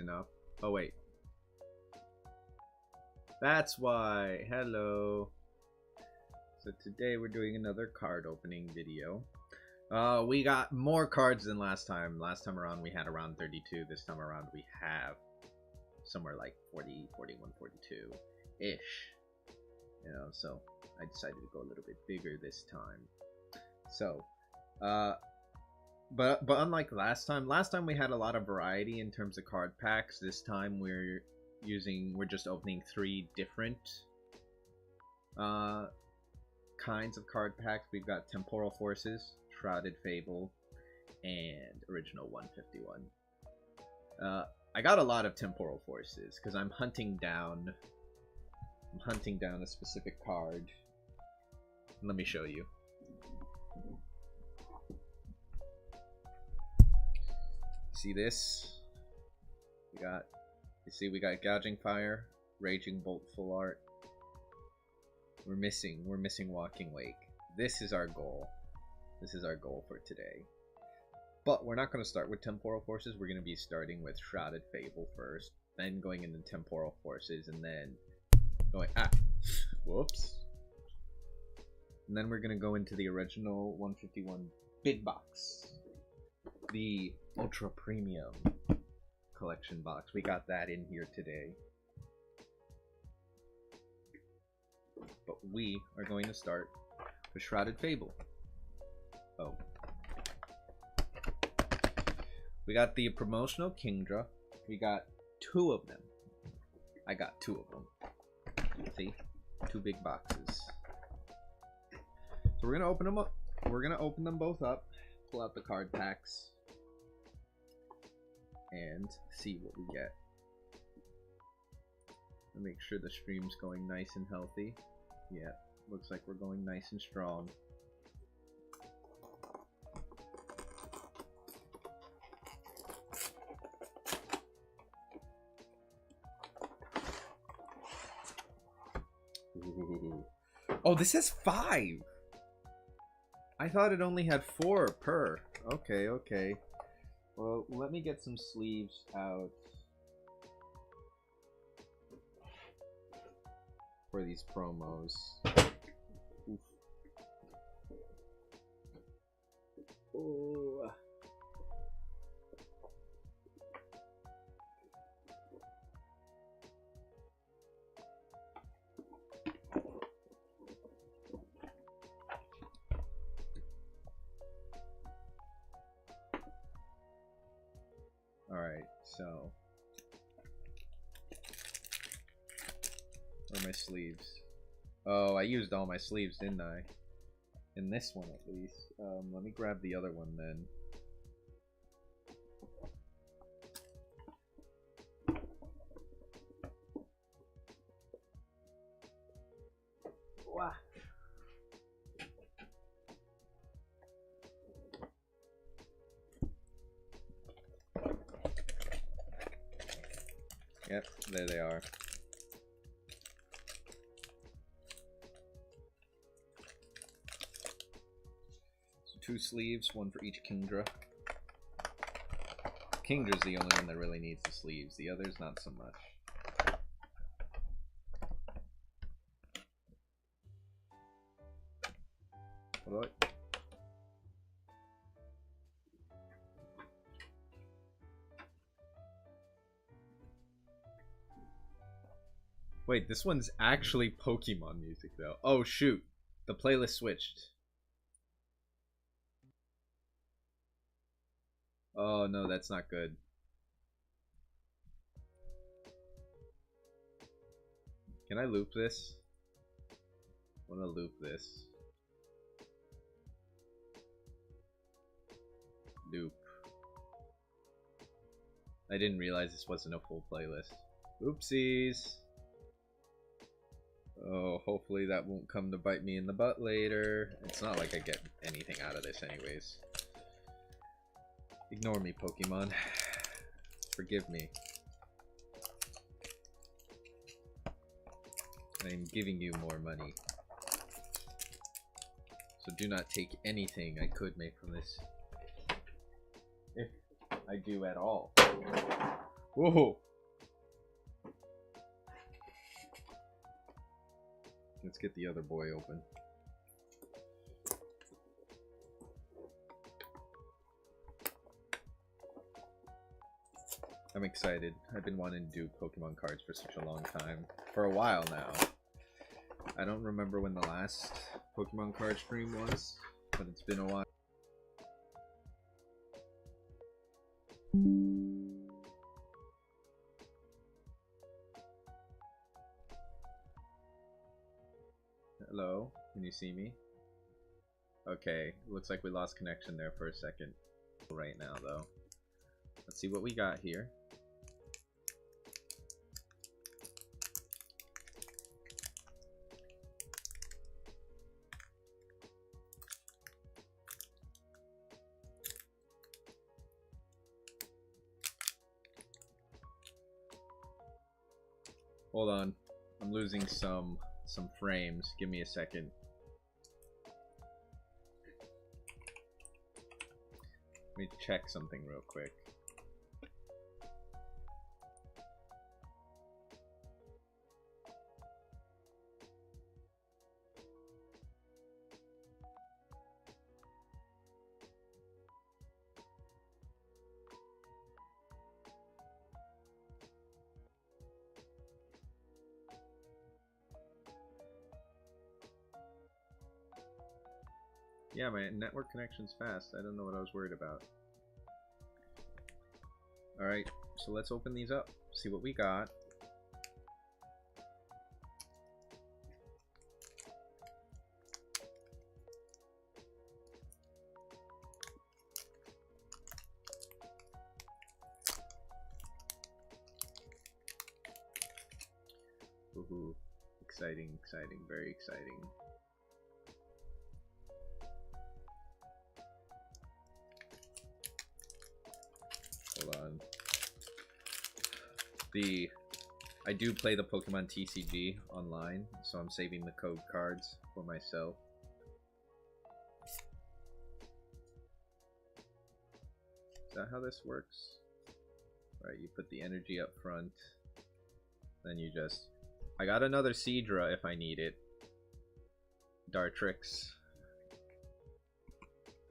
enough. Oh wait. That's why. Hello. So today we're doing another card opening video. We got more cards than last time. Last time around we had around 32. This time around we have somewhere like 40, 41, 42-ish. You know, so I decided to go a little bit bigger this time. So, but unlike last time we had a lot of variety in terms of card packs. This time we're just opening 3 different kinds of card packs. We've got Temporal Forces, Shrouded Fable, and Original 151. I got a lot of Temporal Forces because I'm hunting down a specific card. Let me show you. See this? We got Gouging Fire, Raging Bolt Full Art. We're missing Walking Wake. This is our goal. This is our goal for today. But we're not going to start with Temporal Forces. We're going to be starting with Shrouded Fable first, then going into Temporal Forces, and then going whoops. And then we're going to go into the Original 151 Big Box, the Ultra Premium collection box. We got that in here today. But we are going to start with Shrouded Fable. Oh. We got the promotional Kingdra. We got 2 of them. I got 2 of them. See? 2 big boxes. So we're gonna open them up. We're gonna open them both up. Pull out the card packs. And see what we get. Make sure the stream's going nice and healthy. Yeah, looks like we're going nice and strong. Ooh. Oh, this is 5! I thought it only had 4 per. Okay, okay. Well, let me get some sleeves out for these promos. Oof. Oh. Alright, so where are my sleeves? Oh, I used all my sleeves, didn't I? In this one, at least. Let me grab the other one then. Wow. Yep, there they are. So 2 sleeves, 1 for each Kingdra. Kingdra's the only one that really needs the sleeves, the others not so much. What? Wait, this one's actually Pokemon music, though. Oh, shoot. The playlist switched. Oh, no, that's not good. Can I loop this? I want to loop this. Loop. I didn't realize this wasn't a full playlist. Oopsies. Oh, hopefully that won't come to bite me in the butt later. It's not like I get anything out of this anyways. Ignore me, Pokemon. Forgive me. I am giving you more money. So do not take anything I could make from this. If I do at all. Whoa! Let's get the other boy open. I'm excited. I've been wanting to do Pokemon cards for such a long time. For a while now. I don't remember when the last Pokemon card stream was, but it's been a while. Hello? Can you see me? Okay, looks like we lost connection there for a second. Right now, though. Let's see what we got here. Hold on. I'm losing some frames. Give me a second. Let me check something real quick. Yeah, my network connection's fast. I don't know what I was worried about. Alright, so let's open these up. See what we got. Woohoo. Exciting, exciting, very exciting. Hold on. I do play the Pokemon TCG online, so I'm saving the code cards for myself. Is that how this works? Alright, you put the energy up front. Then you just... I got another Seadra if I need it. Dartrix.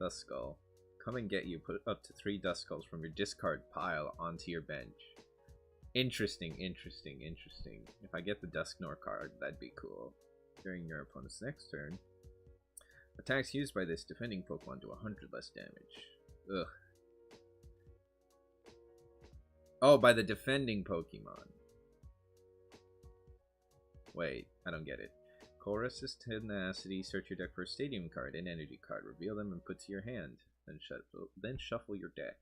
Duskull. Come and get you. Put up to 3 Duskulls from your discard pile onto your bench. Interesting, interesting, interesting. If I get the Dusknoir card, that'd be cool. During your opponent's next turn, attacks used by this defending Pokemon do 100 less damage. Ugh. Oh, by the defending Pokemon. Wait, I don't get it. Chorus's Tenacity, search your deck for a Stadium card, an energy card, reveal them and put to your hand. Then shuffle your deck.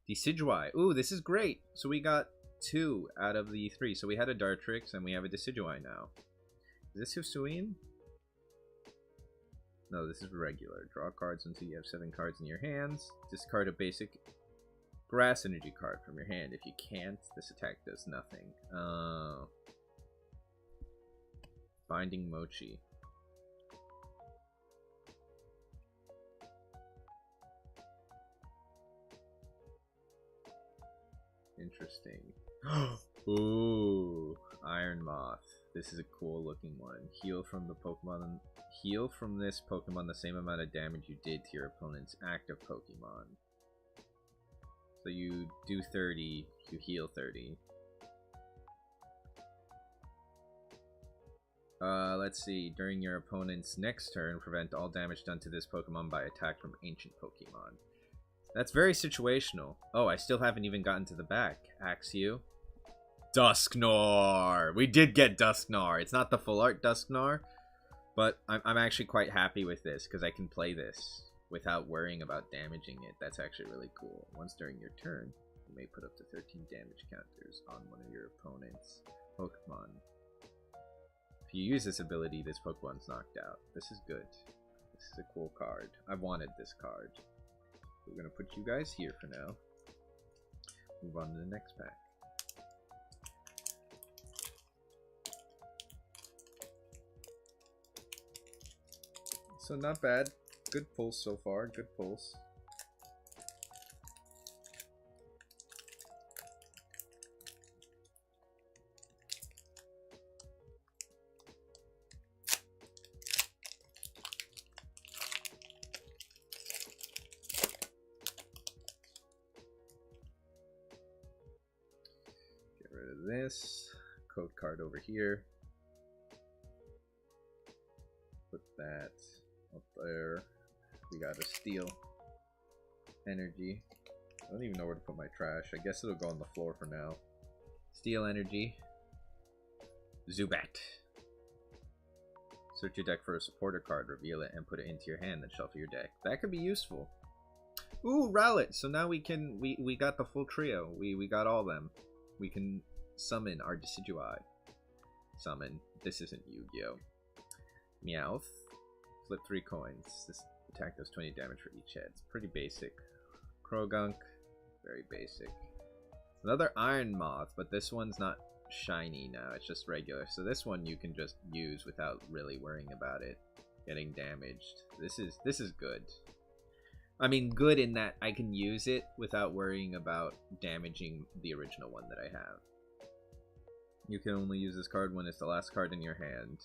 Decidueye. Ooh, this is great. So we got 2 out of the 3. So we had a Dartrix and we have a Decidueye now. Is this Hisuian? No, this is regular. Draw cards until you have 7 cards in your hands. Discard a basic grass energy card from your hand. If you can't, this attack does nothing. Binding Mochi. Interesting. Ooh, Iron Moth. This is a cool looking one. Heal from the Pokemon. Heal from this Pokemon the same amount of damage you did to your opponent's active Pokemon. So you do 30, you heal 30. Let's see. During your opponent's next turn, prevent all damage done to this Pokemon by attack from ancient Pokemon. That's very situational. Oh, I still haven't even gotten to the back. Axew. Dusknoir! We did get Dusknoir. It's not the full art Dusknoir, but I'm actually quite happy with this because I can play this without worrying about damaging it. That's actually really cool. Once during your turn, you may put up to 13 damage counters on one of your opponent's Pokemon. If you use this ability, this Pokemon's knocked out. This is good. This is a cool card. I wanted this card. We're going to put you guys here for now. Move on to the next pack. So not bad. Good pulse so far. Good pulse. this. Code card over here. Put that up there. We got a steel energy. I don't even know where to put my trash. I guess it'll go on the floor for now. Steel energy. Zubat. Search your deck for a supporter card, reveal it, and put it into your hand, then shuffle your deck. That could be useful. Ooh, Rowlet! So now we can we got the full trio. We got all of them. We can summon our Decidueye. Summon. This isn't Yu-Gi-Oh! Meowth. Flip 3 coins. This attack does 20 damage for each head. It's pretty basic. Krogunk. Very basic. Another Iron Moth, but this one's not shiny now. It's just regular. So this one you can just use without really worrying about it getting damaged. This is good. I mean, good in that I can use it without worrying about damaging the original one that I have. You can only use this card when it's the last card in your hand.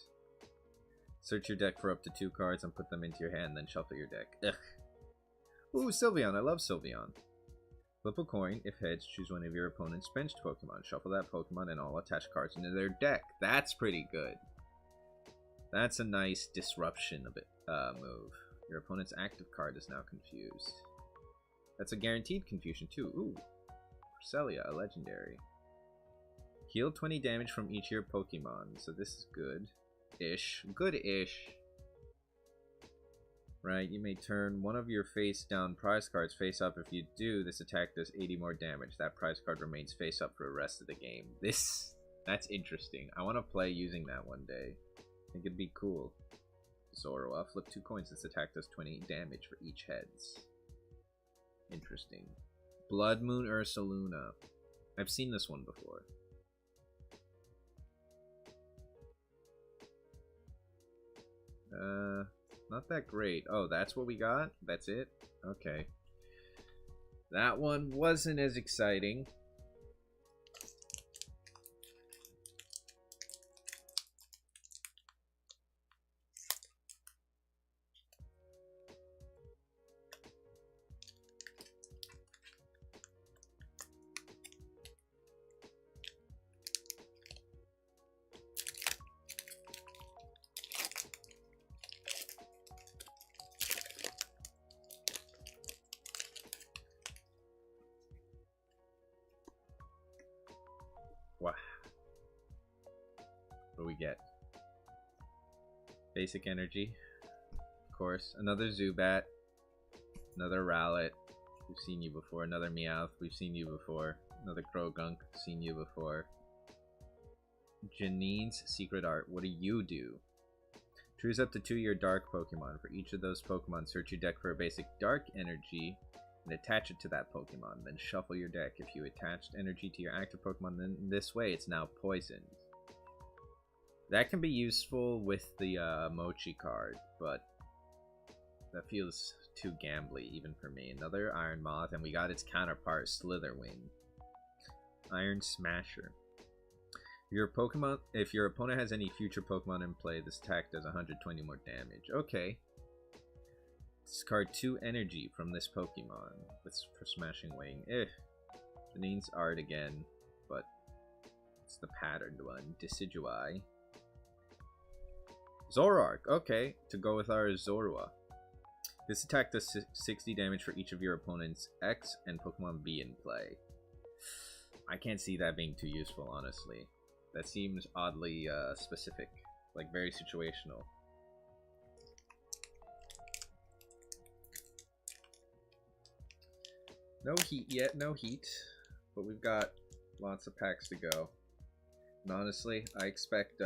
Search your deck for up to 2 cards and put them into your hand, then shuffle your deck. Ugh. Ooh, Sylveon. I love Sylveon. Flip a coin. If heads, choose one of your opponent's benched Pokemon. Shuffle that Pokemon and all attached cards into their deck. That's pretty good. That's a nice disruption of it, move. Your opponent's active card is now confused. That's a guaranteed confusion too. Ooh. Cresselia, a legendary. Heal 20 damage from each of your Pokemon. So this is good-ish. Good-ish. Right, you may turn one of your face-down prize cards face up. If you do, this attack does 80 more damage. That prize card remains face up for the rest of the game. That's interesting. I want to play using that one day. I think it'd be cool. Zorua, flip 2 coins. This attack does 20 damage for each heads. Interesting. Blood Moon Ursaluna. I've seen this one before. Not that great. Oh, that's what we got? That's it? Okay. That one wasn't as exciting. Wow. What do we get? Basic energy. Of course. Another Zubat. Another Rowlet. We've seen you before. Another Meowth. We've seen you before. Another Krogunk. Seen you before. Janine's Secret Art. What do you do? Choose up to 2 of your dark Pokemon. For each of those Pokemon, search your deck for a basic dark energy and attach it to that Pokemon. Then shuffle your deck. If you attached energy to your active Pokemon, then this way it's now poisoned. That can be useful with the Mochi card, but that feels too gambly even for me. Another Iron Moth, and we got its counterpart, Slitherwing. Iron Smasher. If your opponent has any future Pokemon in play, this attack does 120 more damage. Okay. Discard 2 energy from this Pokemon. That's for Smashing Wing. Janine's art again, but it's the patterned one. Decidueye. Zoroark. Okay, to go with our Zorua. This attack does 60 damage for each of your opponent's X and Pokemon B in play. I can't see that being too useful, honestly. That seems oddly specific, like very situational. No heat yet, no heat, but we've got lots of packs to go. And honestly, I expect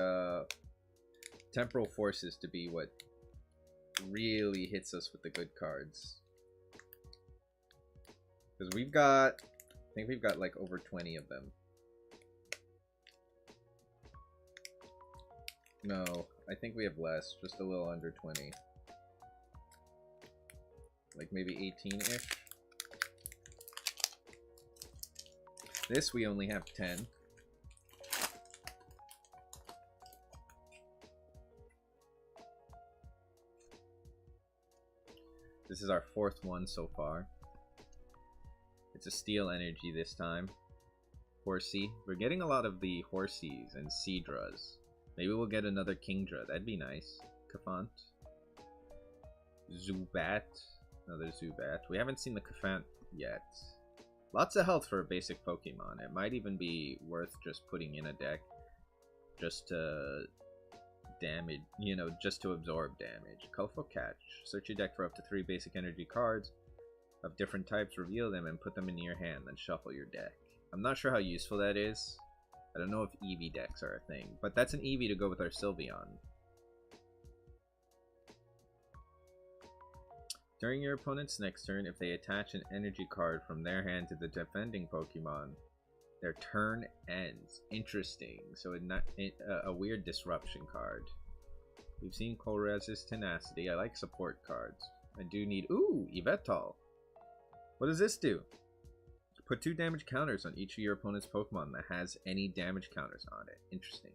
Temporal Forces to be what really hits us with the good cards. Because we've got, I think we've got like over 20 of them. No, I think we have less, just a little under 20. Like maybe 18-ish. This we only have 10. This is our 4th one so far. It's a steel energy this time. Horsey. We're getting a lot of the Horsies and Seadras. Maybe we'll get another Kingdra. That'd be nice. Cafant. Zubat. Another Zubat. We haven't seen the Cafant yet. Lots of health for a basic Pokemon. It might even be worth just putting in a deck just to damage, you know, just to absorb damage. Colorful Catch. Search your deck for up to 3 basic energy cards of different types, reveal them, and put them in your hand, then shuffle your deck. I'm not sure how useful that is. I don't know if Eevee decks are a thing, but that's an Eevee to go with our Sylveon. During your opponent's next turn, if they attach an energy card from their hand to the defending Pokemon, their turn ends. Interesting. So a weird disruption card. We've seen Colress's Tenacity. I like support cards. I do need... Ooh! Yveltal. What does this do? Put 2 damage counters on each of your opponent's Pokemon that has any damage counters on it. Interesting.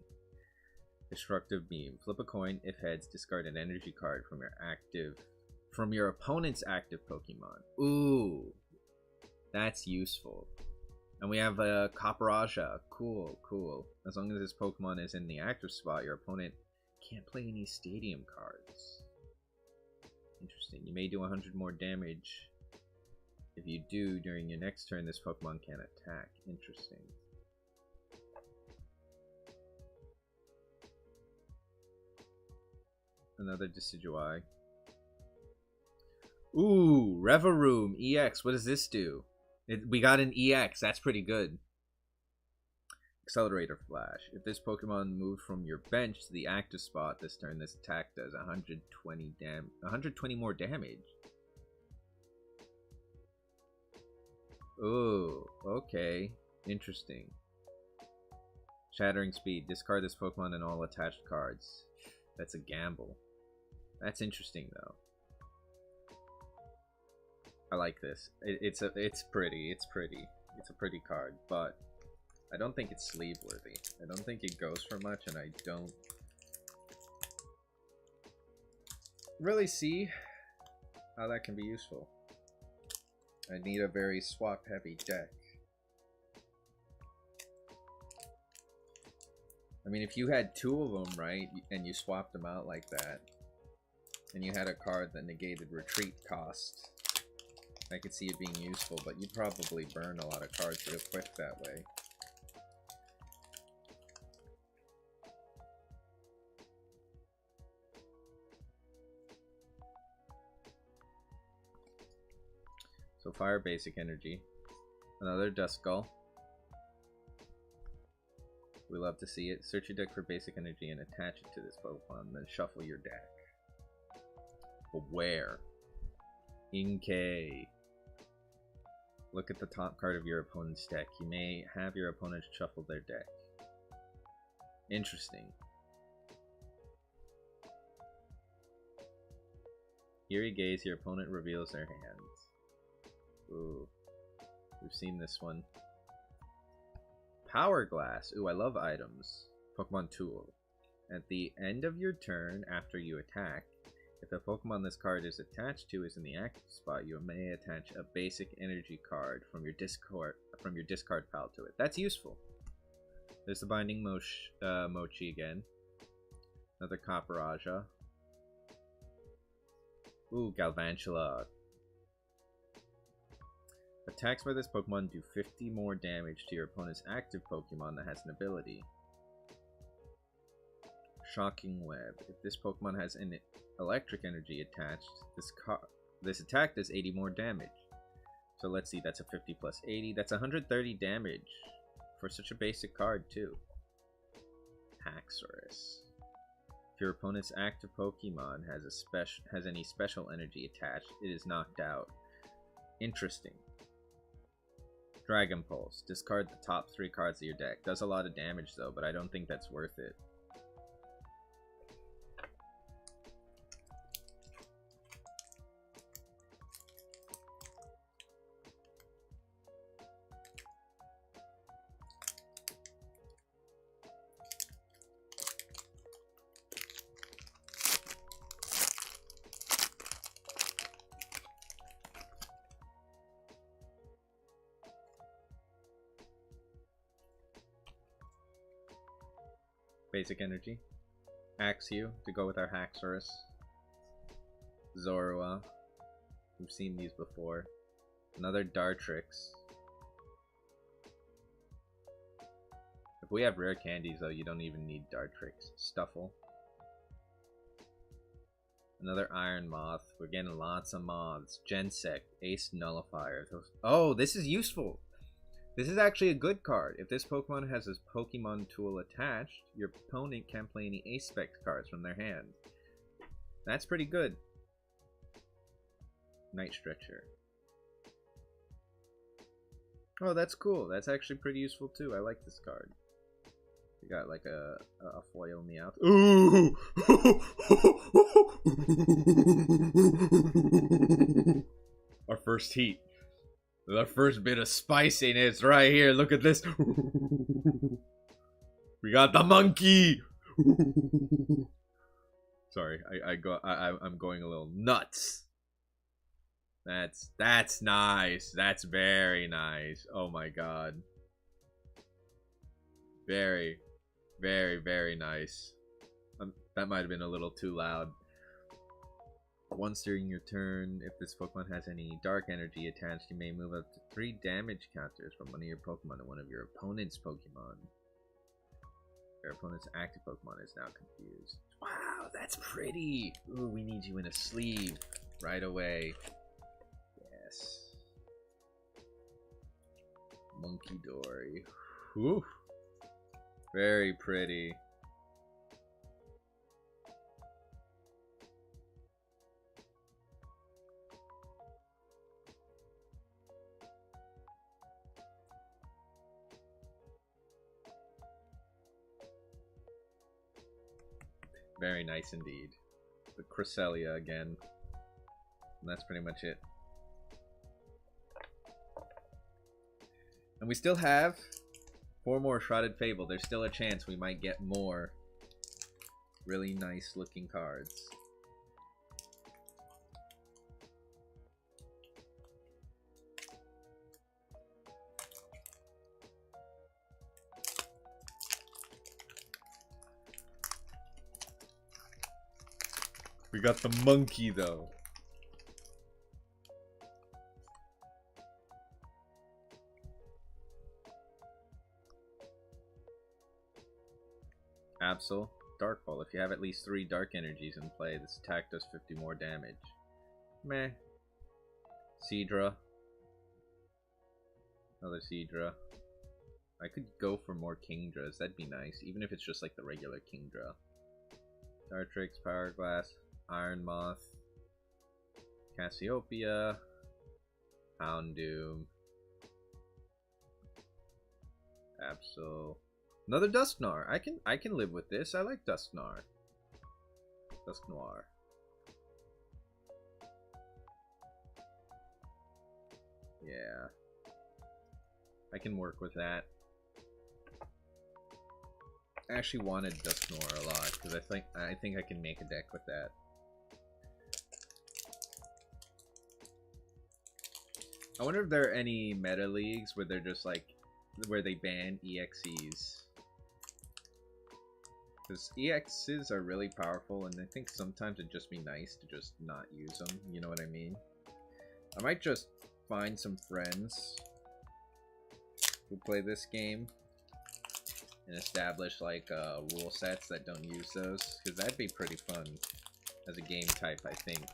Destructive Beam. Flip a coin. If heads, discard an energy card from your opponent's active Pokemon. Ooh. That's useful. And we have a Capraja. Cool, cool. As long as this Pokemon is in the active spot, your opponent can't play any stadium cards. Interesting. You may do 100 more damage. If you do, during your next turn, this Pokemon can't attack. Interesting. Another Decidueye. Ooh, Reveroom EX. What does this do? We got an EX. That's pretty good. Accelerator Flash. If this Pokemon moved from your bench to the active spot this turn, this attack does 120 more damage. Ooh, okay. Interesting. Shattering Speed. Discard this Pokemon and all attached cards. That's a gamble. That's interesting, though. I like this. It's pretty. It's pretty. It's a pretty card, but I don't think it's sleeve worthy. I don't think it goes for much, and I don't really see how that can be useful. I need a very swap heavy deck. I mean, if you had 2 of them, right, and you swapped them out like that, and you had a card that negated retreat cost, I could see it being useful, but you'd probably burn a lot of cards real quick that way. So Fire Basic Energy. Another Duskull. We love to see it. Search your deck for Basic Energy and attach it to this Pokemon, then shuffle your deck. But where? Inkay. Look at the top card of your opponent's deck. You may have your opponent shuffle their deck. Interesting. Eerie Gaze, your opponent reveals their hands. Ooh. We've seen this one. Power Glass. Ooh, I love items. Pokemon Tool. At the end of your turn, after you attack, if the Pokemon this card is attached to is in the active spot, you may attach a basic energy card from your discard pile to it. That's useful. There's the Binding Mochi again. Another Capraja. Ooh, Galvantula. Attacks by this Pokemon do 50 more damage to your opponent's active Pokemon that has an ability. Shocking Web. If this Pokemon has an electric energy attached, this attack does 80 more damage. So let's see, that's a 50 plus 80. That's 130 damage for such a basic card too. Haxorus. If your opponent's active Pokemon has any special energy attached, it is knocked out. Interesting. Dragon Pulse. Discard the top 3 cards of your deck. Does a lot of damage though, but I don't think that's worth it. basic energy. Axew to go with our Haxorus. Zorua. We've seen these before. Another Dartrix. If we have rare candies though, you don't even need Dartrix. Stuffle. Another Iron Moth. We're getting lots of moths. Gensec. Ace Nullifier. Oh, this is useful. This is actually a good card. If this Pokemon has this Pokemon tool attached, your opponent can't play any Ace Spec cards from their hand. That's pretty good. Night Stretcher. Oh, that's cool. That's actually pretty useful too. I like this card. We got like a foil Meowth. Ooh! Our first heat. Our first bit of spiciness right here. Look at this. We got the monkey. Sorry, I'm going a little nuts. That's nice. That's very nice. Oh my god. Very, very, very nice. That might have been a little too loud. Once during your turn, if this Pokemon has any dark energy attached, you may move up to 3 damage counters from one of your Pokemon to one of your opponent's Pokemon. Your opponent's active Pokemon is now confused. Wow, that's pretty! Ooh, we need you in a sleeve right away. Yes. Monkey Dory. Whew. Very pretty. Very nice indeed. The Cresselia again. And that's pretty much it. And we still have 4 more Shrouded Fable. There's still a chance we might get more really nice looking cards. We got the monkey though. Absol, Dark Ball. If you have at least 3 dark energies in play, this attack does 50 more damage. Meh. Seadra. Another Seadra. I could go for more Kingdras. That'd be nice, even if it's just like the regular Kingdra. Dartrix, Power Glass, Iron Moth, Cassiopeia, Houndoom, Absol. Another Dusknoir. I can live with this. I like Dusknoir. Dusknoir. Yeah. I can work with that. I actually wanted Dusknoir a lot because I think I can make a deck with that. I wonder if there are any meta leagues where they're just like where they ban EXEs. Because EXs are really powerful, and I think sometimes it'd just be nice to just not use them, you know what I mean? I might just find some friends who play this game and establish like rule sets that don't use those, because that'd be pretty fun as a game type, I think.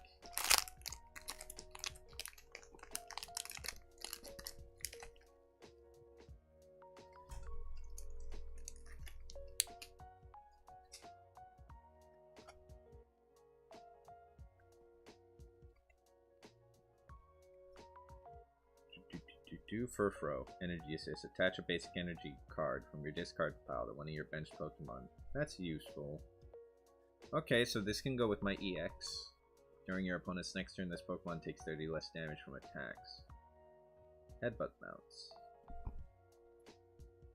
Do Furfro, Energy Assist. Attach a basic energy card from your discard pile to one of your bench Pokemon. That's useful. Okay, so this can go with my EX. During your opponent's next turn, this Pokemon takes 30 less damage from attacks. Headbutt mounts.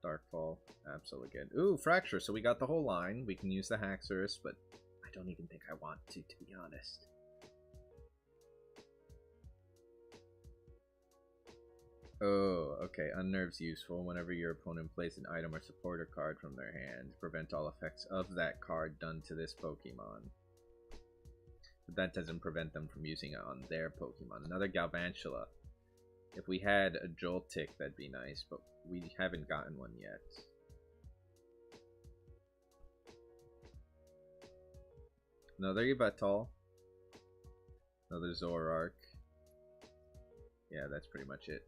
Darkfall. Absol again. Ooh, Fracture. So we got the whole line. We can use the Haxorus, but I don't even think I want to be honest. Oh, okay. Unnerve's useful whenever your opponent plays an item or supporter card from their hand. Prevent all effects of that card done to this Pokemon. But that doesn't prevent them from using it on their Pokemon. Another Galvantula. If we had a Joltik, that'd be nice, but we haven't gotten one yet. Another Yveltal. Another Zoroark. Yeah, that's pretty much it.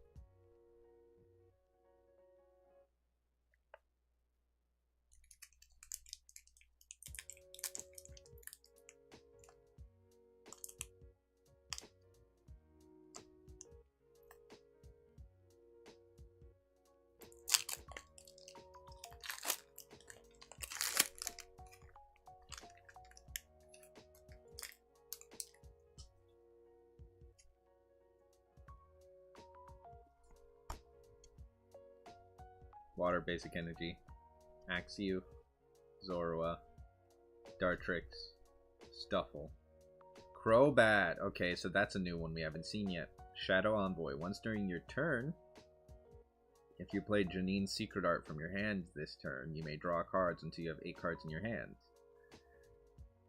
Water basic energy. Axew, Zorua, Dartrix, Stuffle. Crobat! Okay, so that's a new one we haven't seen yet. Shadow Envoy. Once during your turn, if you play Janine's Secret Art from your hand this turn, you may draw cards until you have 8 cards in your hand.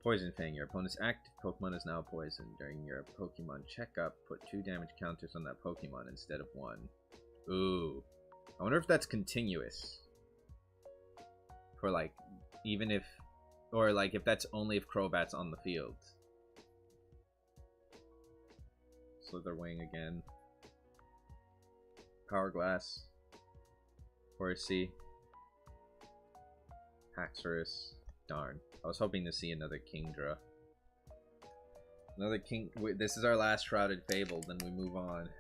Poison Fang. Your opponent's active Pokemon is now poisoned. During your Pokemon checkup, put 2 damage counters on that Pokemon instead of 1. Ooh. I wonder if that's continuous. For like, even if, or like if that's only if Crobat's on the field. Slitherwing again. Power Glass. Horsey. Haxorus. Darn. I was hoping to see another Kingdra. Another King. This is our last Shrouded Fable, then we move on.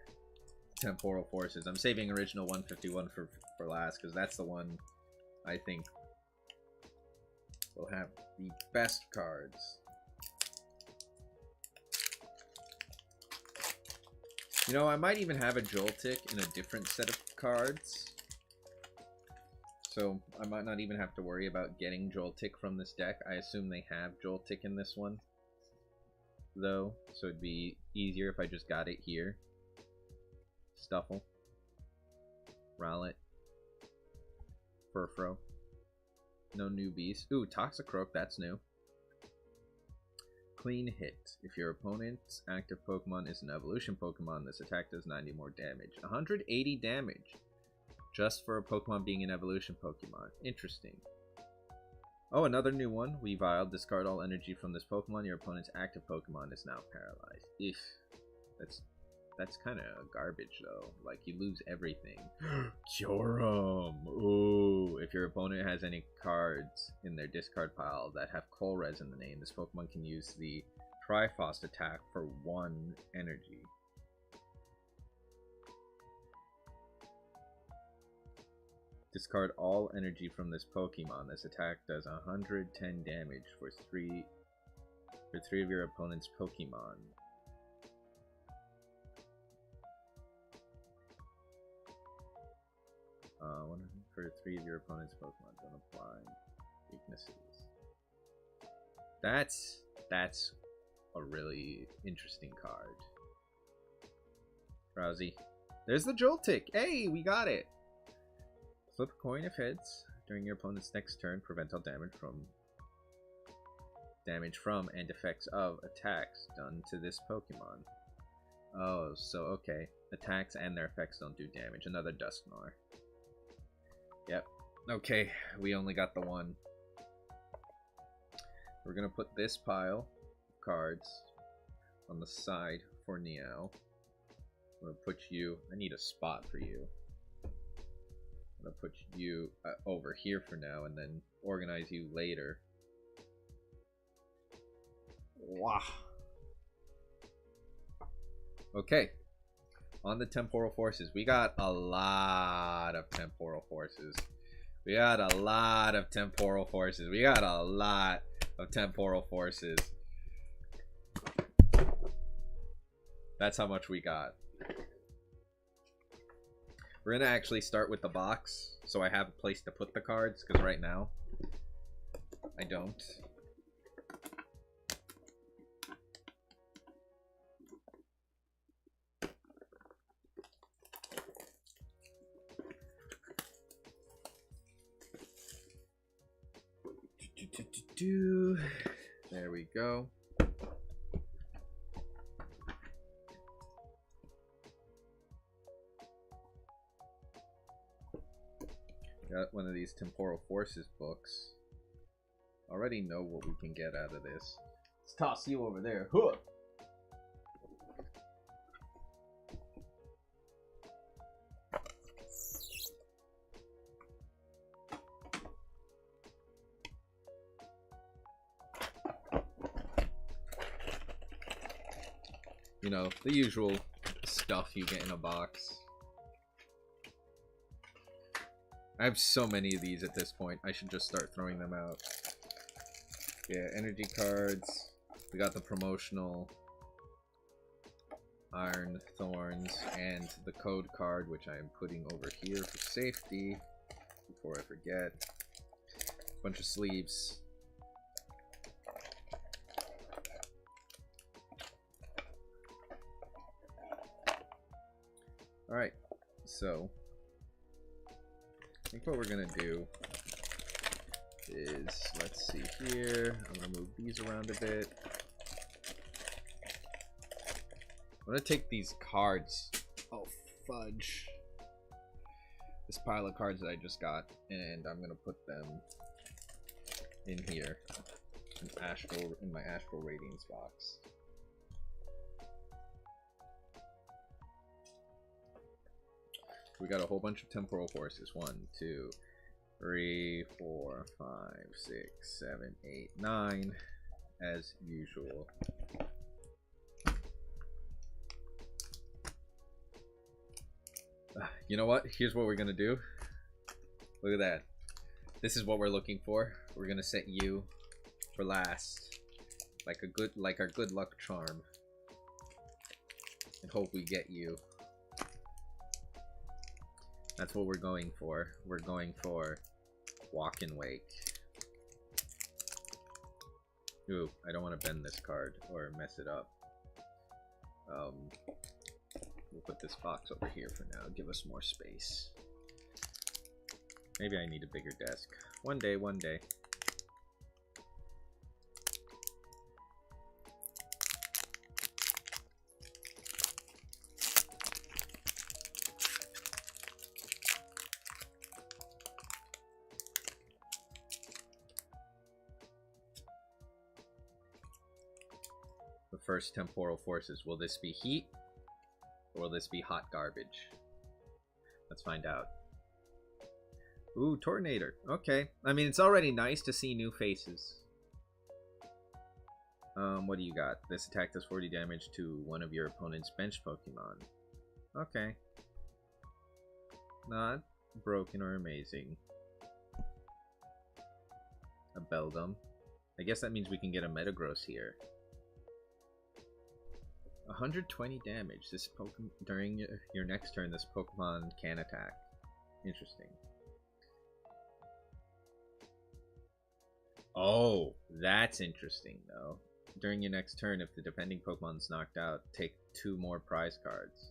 Temporal Forces. I'm saving original 151 for last because that's the one I think will have the best cards. You know, I might even have a Joltik in a different set of cards. So I might not even have to worry about getting Joltik from this deck. I assume they have Joltik in this one, though, so it'd be easier if I just got it here. Stuffle, Rowlet, Furfrou. No newbies. Ooh, Toxicroak, that's new. Clean Hit. If your opponent's active Pokemon is an evolution Pokemon, this attack does 90 more damage. 180 damage. Just for a Pokemon being an evolution Pokemon. Interesting. Oh, another new one. Weavile. Discard all energy from this Pokemon. Your opponent's active Pokemon is now paralyzed. Eef. That's kind of garbage, though. Like, you lose everything. Kyurem! Ooh. If your opponent has any cards in their discard pile that have Colress in the name, this Pokemon can use the Triforce attack for 1 energy. Discard all energy from this Pokemon. This attack does 110 damage for 3 of your opponent's Pokemon. For 3 of your opponent's Pokemon, don't apply weaknesses. That's a really interesting card. Drowsy. There's the Joltik! Hey, we got it! Flip a coin if heads. During your opponent's next turn, prevent all damage from and effects of attacks done to this Pokemon. Oh, so okay. Attacks and their effects don't do damage. Another Dusknoir. Yep. Okay, we only got the one. We're gonna put this pile of cards on the side for Neo. I'm gonna put you... I need a spot for you. I'm gonna put you over here for now and then organize you later. Wow. Okay. On the Temporal Forces. We got a lot of Temporal Forces. We got a lot of Temporal Forces. We got a lot of Temporal Forces. That's how much we got. We're gonna actually start with the box, so I have a place to put the cards, because right now, I don't. There we go. Got one of these Temporal Forces books. Already know what we can get out of this. Let's toss you over there. Huh! You know, the usual stuff you get in a box. I have so many of these at this point. I should just start throwing them out. Yeah, energy cards. We got the promotional Iron Thorns and the code card, which I am putting over here for safety before I forget. Bunch of sleeves. Alright, so I think what we're gonna do is, let's see here, I'm gonna move these around a bit. I'm gonna take these cards, oh fudge, this pile of cards that I just got, and I'm gonna put them in here, in my Astral Radiance box. We got a whole bunch of Temporal Forces. 1, 2, 3, 4, 5, 6, 7, 8, 9, as usual. You know what? Here's what we're gonna do. Look at that. This is what we're looking for. We're gonna set you for last, like our good luck charm, and hope we get you. That's what we're going for. We're going for Walk and Wake. Ooh, I don't want to bend this card or mess it up. We'll put this box over here for now. Give us more space. Maybe I need a bigger desk. One day, one day. First Temporal Forces. Will this be heat? Or will this be hot garbage? Let's find out. Ooh, Tornator. Okay. I mean, it's already nice to see new faces. What do you got? This attack does 40 damage to one of your opponent's bench Pokemon. Okay. Not broken or amazing. A Beldum. I guess that means we can get a Metagross here. 120 damage. This Pokemon during your next turn. This Pokemon can attack. Interesting. Oh, that's interesting though. During your next turn, if the defending Pokemon's knocked out, take 2 more prize cards.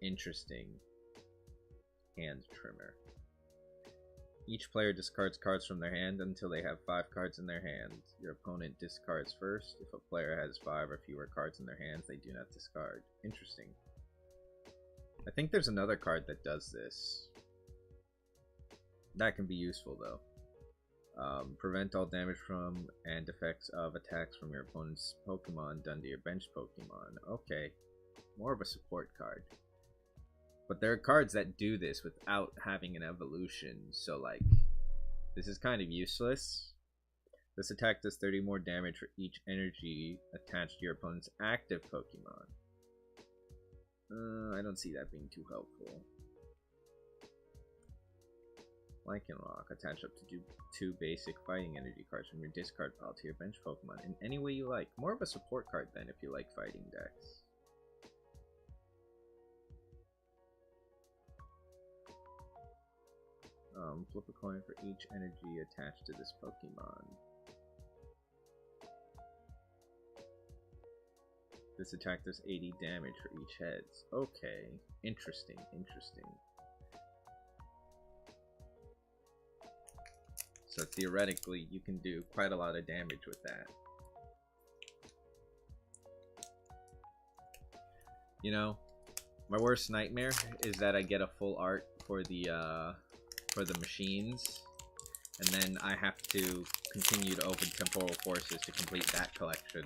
Interesting. Hand Trimmer. Each player discards cards from their hand until they have 5 cards in their hand. Your opponent discards first. If a player has 5 or fewer cards in their hands, they do not discard. Interesting. I think there's another card that does this. That can be useful though. Prevent all damage from and effects of attacks from your opponent's Pokemon done to your bench Pokemon. Okay. More of a support card. But there are cards that do this without having an evolution, so like, this is kind of useless. This attack does 30 more damage for each energy attached to your opponent's active Pokemon. I don't see that being too helpful. Lycanroc, attach up to 2 basic fighting energy cards from your discard pile to your bench Pokemon in any way you like. More of a support card then if you like fighting decks. Flip a coin for each energy attached to this Pokemon. This attack does 80 damage for each heads. Okay, interesting, interesting. So theoretically, you can do quite a lot of damage with that. You know, my worst nightmare is that I get a full art for the machines, and then I have to continue to open Temporal Forces to complete that collection.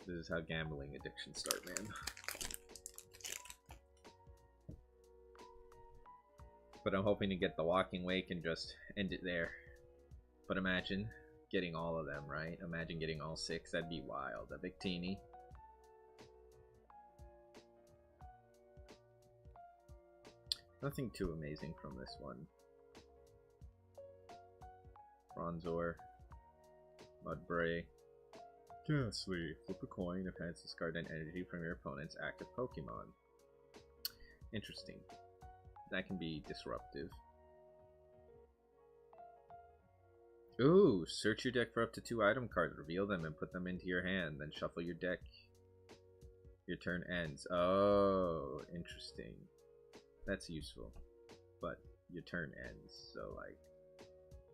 This is how gambling addictions start, man. But I'm hoping to get the Walking Wake and just end it there. But imagine getting all of them, right? Imagine getting all 6. That'd be wild. A Victini. Nothing too amazing from this one. Bronzor. Mudbray. Ghastly. Flip a coin. If hands discard an energy from your opponent's active Pokemon. Interesting. That can be disruptive. Ooh, search your deck for up to 2 item cards, reveal them and put them into your hand, then shuffle your deck. Your turn ends. Oh, interesting. That's useful. But your turn ends, so like,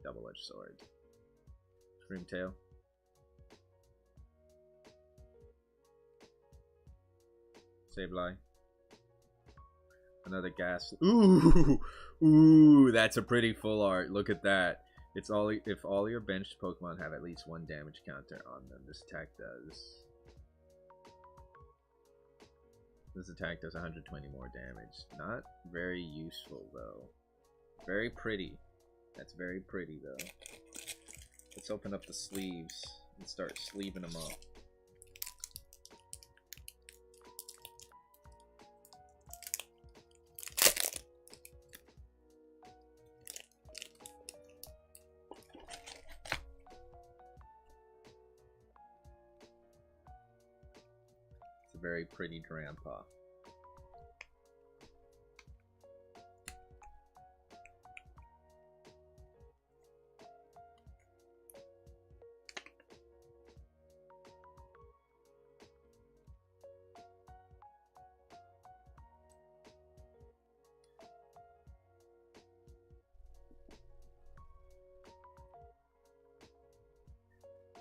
double-edged sword. Screamtail. Sableye. Another gas. Ooh, ooh, that's a pretty full art. Look at that. It's all if all your benched Pokemon have at least 1 damage counter on them. This attack does 120 more damage. Not very useful though. Very pretty. That's very pretty though. Let's open up the sleeves and start sleeving them up. Very pretty grandpa.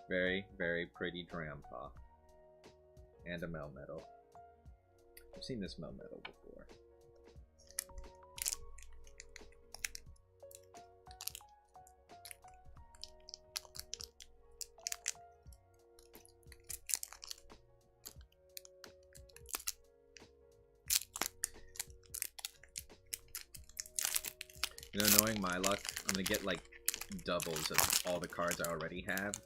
Very, very pretty grandpa. And a Melmetal. I've seen this Melmetal before. You know, knowing my luck, I'm gonna get like doubles of all the cards I already have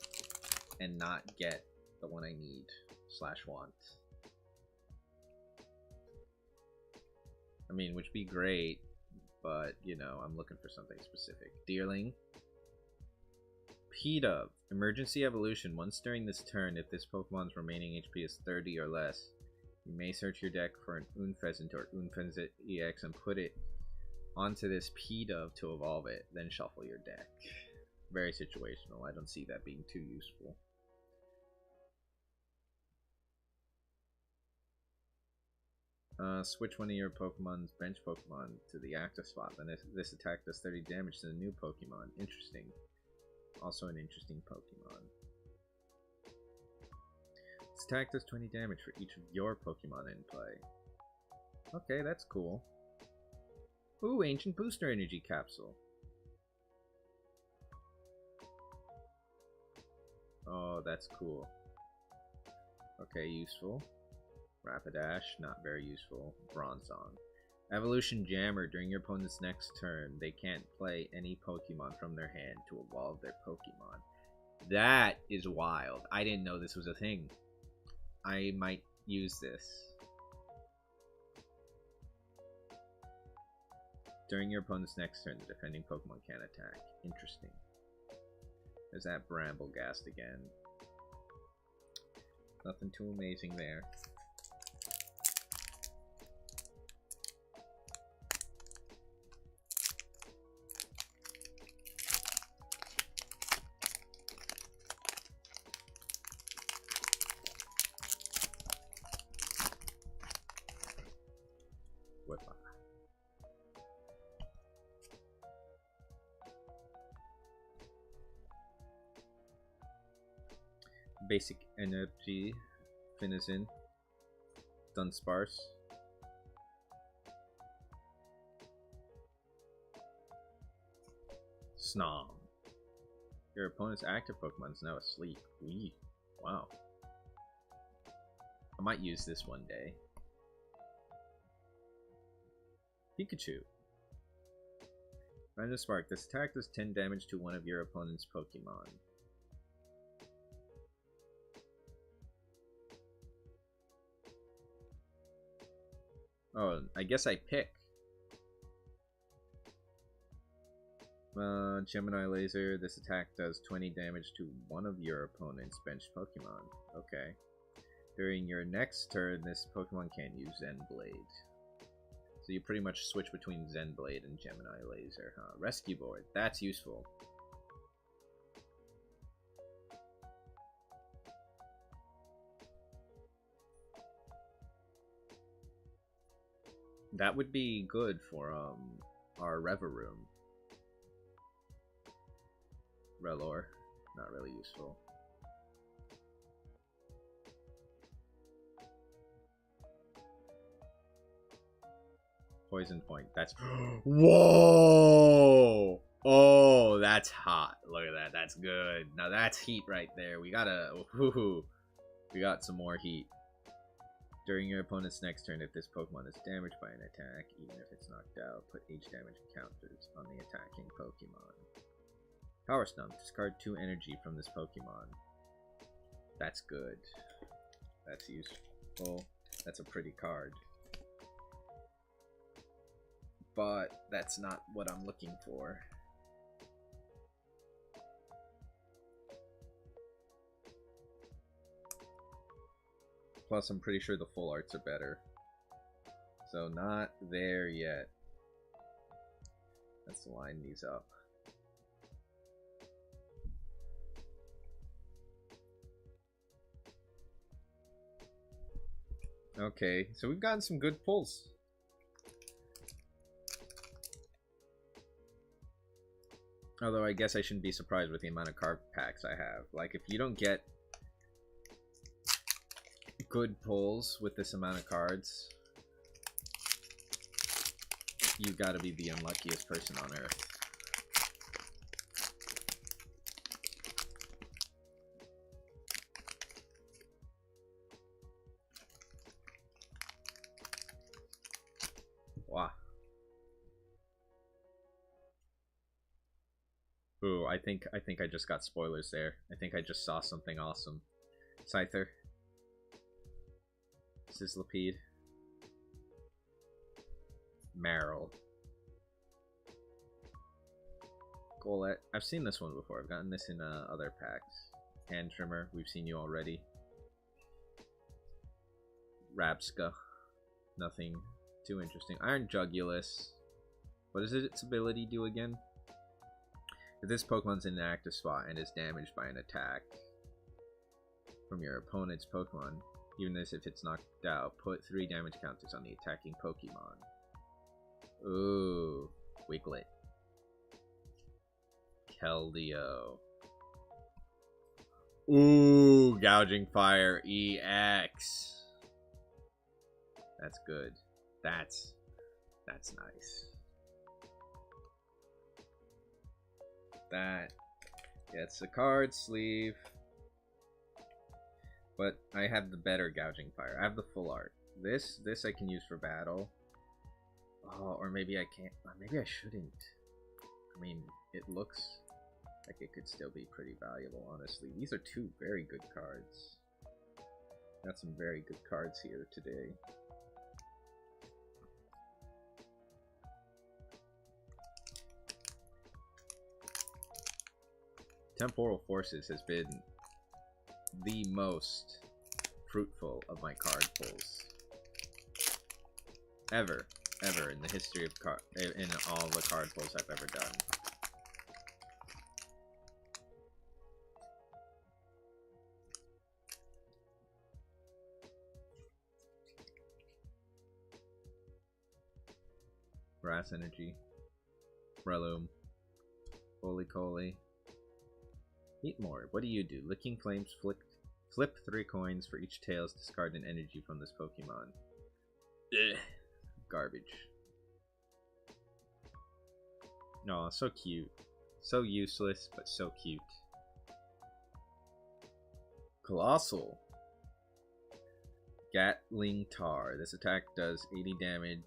and not get the one I need / want. I mean, which would be great, but you know, I'm looking for something specific. Deerling. P-Dub. Emergency evolution. Once during this turn, if this Pokemon's remaining HP is 30 or less, you may search your deck for an Unfezant or Unfezant EX and put it onto this P-Dub to evolve it, then shuffle your deck. Very situational. I don't see that being too useful. Switch one of your Pokemon's bench Pokemon to the active spot. Then this attack does 30 damage to the new Pokemon. Interesting. Also an interesting Pokemon. This attack does 20 damage for each of your Pokemon in play. Okay, that's cool. Ooh, Ancient Booster Energy Capsule. Oh, that's cool. Okay, useful. Rapidash, not very useful. Bronzong. Evolution Jammer. During your opponent's next turn, they can't play any Pokemon from their hand to evolve their Pokemon. That is wild. I didn't know this was a thing. I might use this. During your opponent's next turn, the defending Pokemon can't attack. Interesting. There's that Bramblegast again. Nothing too amazing there. Basic energy. Finizen. Dunsparce. Snom. Your opponent's active Pokemon is now asleep. Wee. Wow. I might use this one day. Pikachu. Random Spark. This attack does 10 damage to one of your opponent's Pokemon. Oh, I guess I pick. Gemini Laser. This attack does 20 damage to one of your opponent's bench Pokemon. Okay. During your next turn, this Pokemon can't use Zen Blade. So you pretty much switch between Zen Blade and Gemini Laser, huh? Rescue Board. That's useful. That would be good for our Reveroom. Relor. Not really useful. Poison Point. That's... Whoa! Oh, that's hot. Look at that. That's good. Now that's heat right there. We gotta... Ooh, we got some more heat. During your opponent's next turn, if this Pokemon is damaged by an attack, even if it's knocked out, put H damage counters on the attacking Pokemon. Power Stump. Discard 2 energy from this Pokemon. That's good. That's useful. That's a pretty card. But that's not what I'm looking for. Plus, I'm pretty sure the full arts are better. So, not there yet. Let's line these up. Okay, so we've gotten some good pulls. Although I guess I shouldn't be surprised with the amount of card packs I have. Like, if you don't get good pulls with this amount of cards, you gotta be the unluckiest person on earth. Wow. Ooh, I think I just got spoilers there. I think I just saw something awesome. Scyther. Sizzlipede. Marill. Golett. I've seen this one before. I've gotten this in other packs. Hand Trimmer. We've seen you already. Rabska. Nothing too interesting. Iron Jugulus. What does its ability do again? If this Pokemon's in an active spot and is damaged by an attack from your opponent's Pokemon, even if it's knocked out, put 3 damage counters on the attacking Pokemon. Ooh, Wiglet. Keldeo. Ooh, Gouging Fire EX. That's good. That's nice. That gets a card sleeve. But I have the better Gouging Fire. I have the full art. This I can use for battle. Oh, or maybe I can't. Maybe I shouldn't. I mean, it looks like it could still be pretty valuable, honestly. These are 2 very good cards. Got some very good cards here today. Temporal Forces has been the most fruitful of my card pulls ever in the history of in all the card pulls I've ever done. Grass Energy, Breloom, Holy Coly. Heatmore, what do you do? Licking Flames, Flick Flip 3 coins for each tails. Discard an energy from this Pokemon. Ugh. Garbage. Aw, so cute. So useless, but so cute. Colossal. Gatling Tar. This attack does 80 damage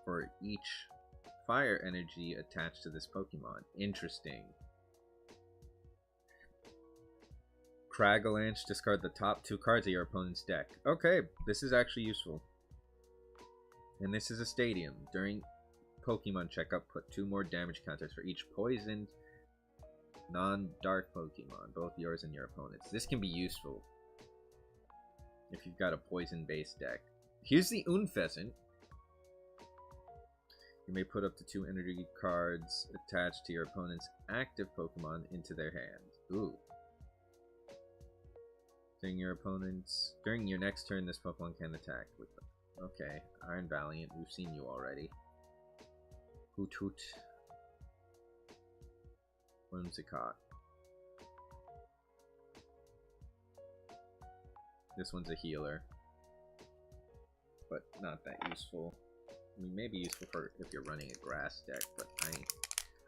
for each fire energy attached to this Pokemon. Interesting. Cragalanche. Discard the top 2 cards of your opponent's deck. Okay, this is actually useful. And this is a stadium. During Pokemon checkup, put 2 more damage counters for each poisoned non-dark Pokemon, both yours and your opponent's. This can be useful if you've got a poison-based deck. Here's the Unfezant. You may put up to 2 energy cards attached to your opponent's active Pokemon into their hand. Ooh. During your next turn, this Pokemon can attack with them. Okay, Iron Valiant, we've seen you already. Hoot Hoot. Whimsicott. This one's a healer, but not that useful. I mean, maybe useful for if you're running a grass deck, but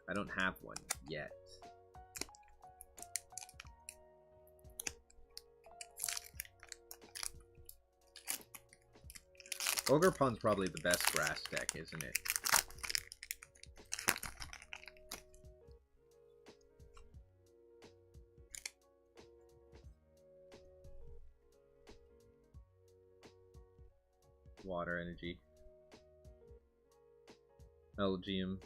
I don't have one yet. Ogerpon's probably the best grass deck, isn't it? Water energy. Elgium.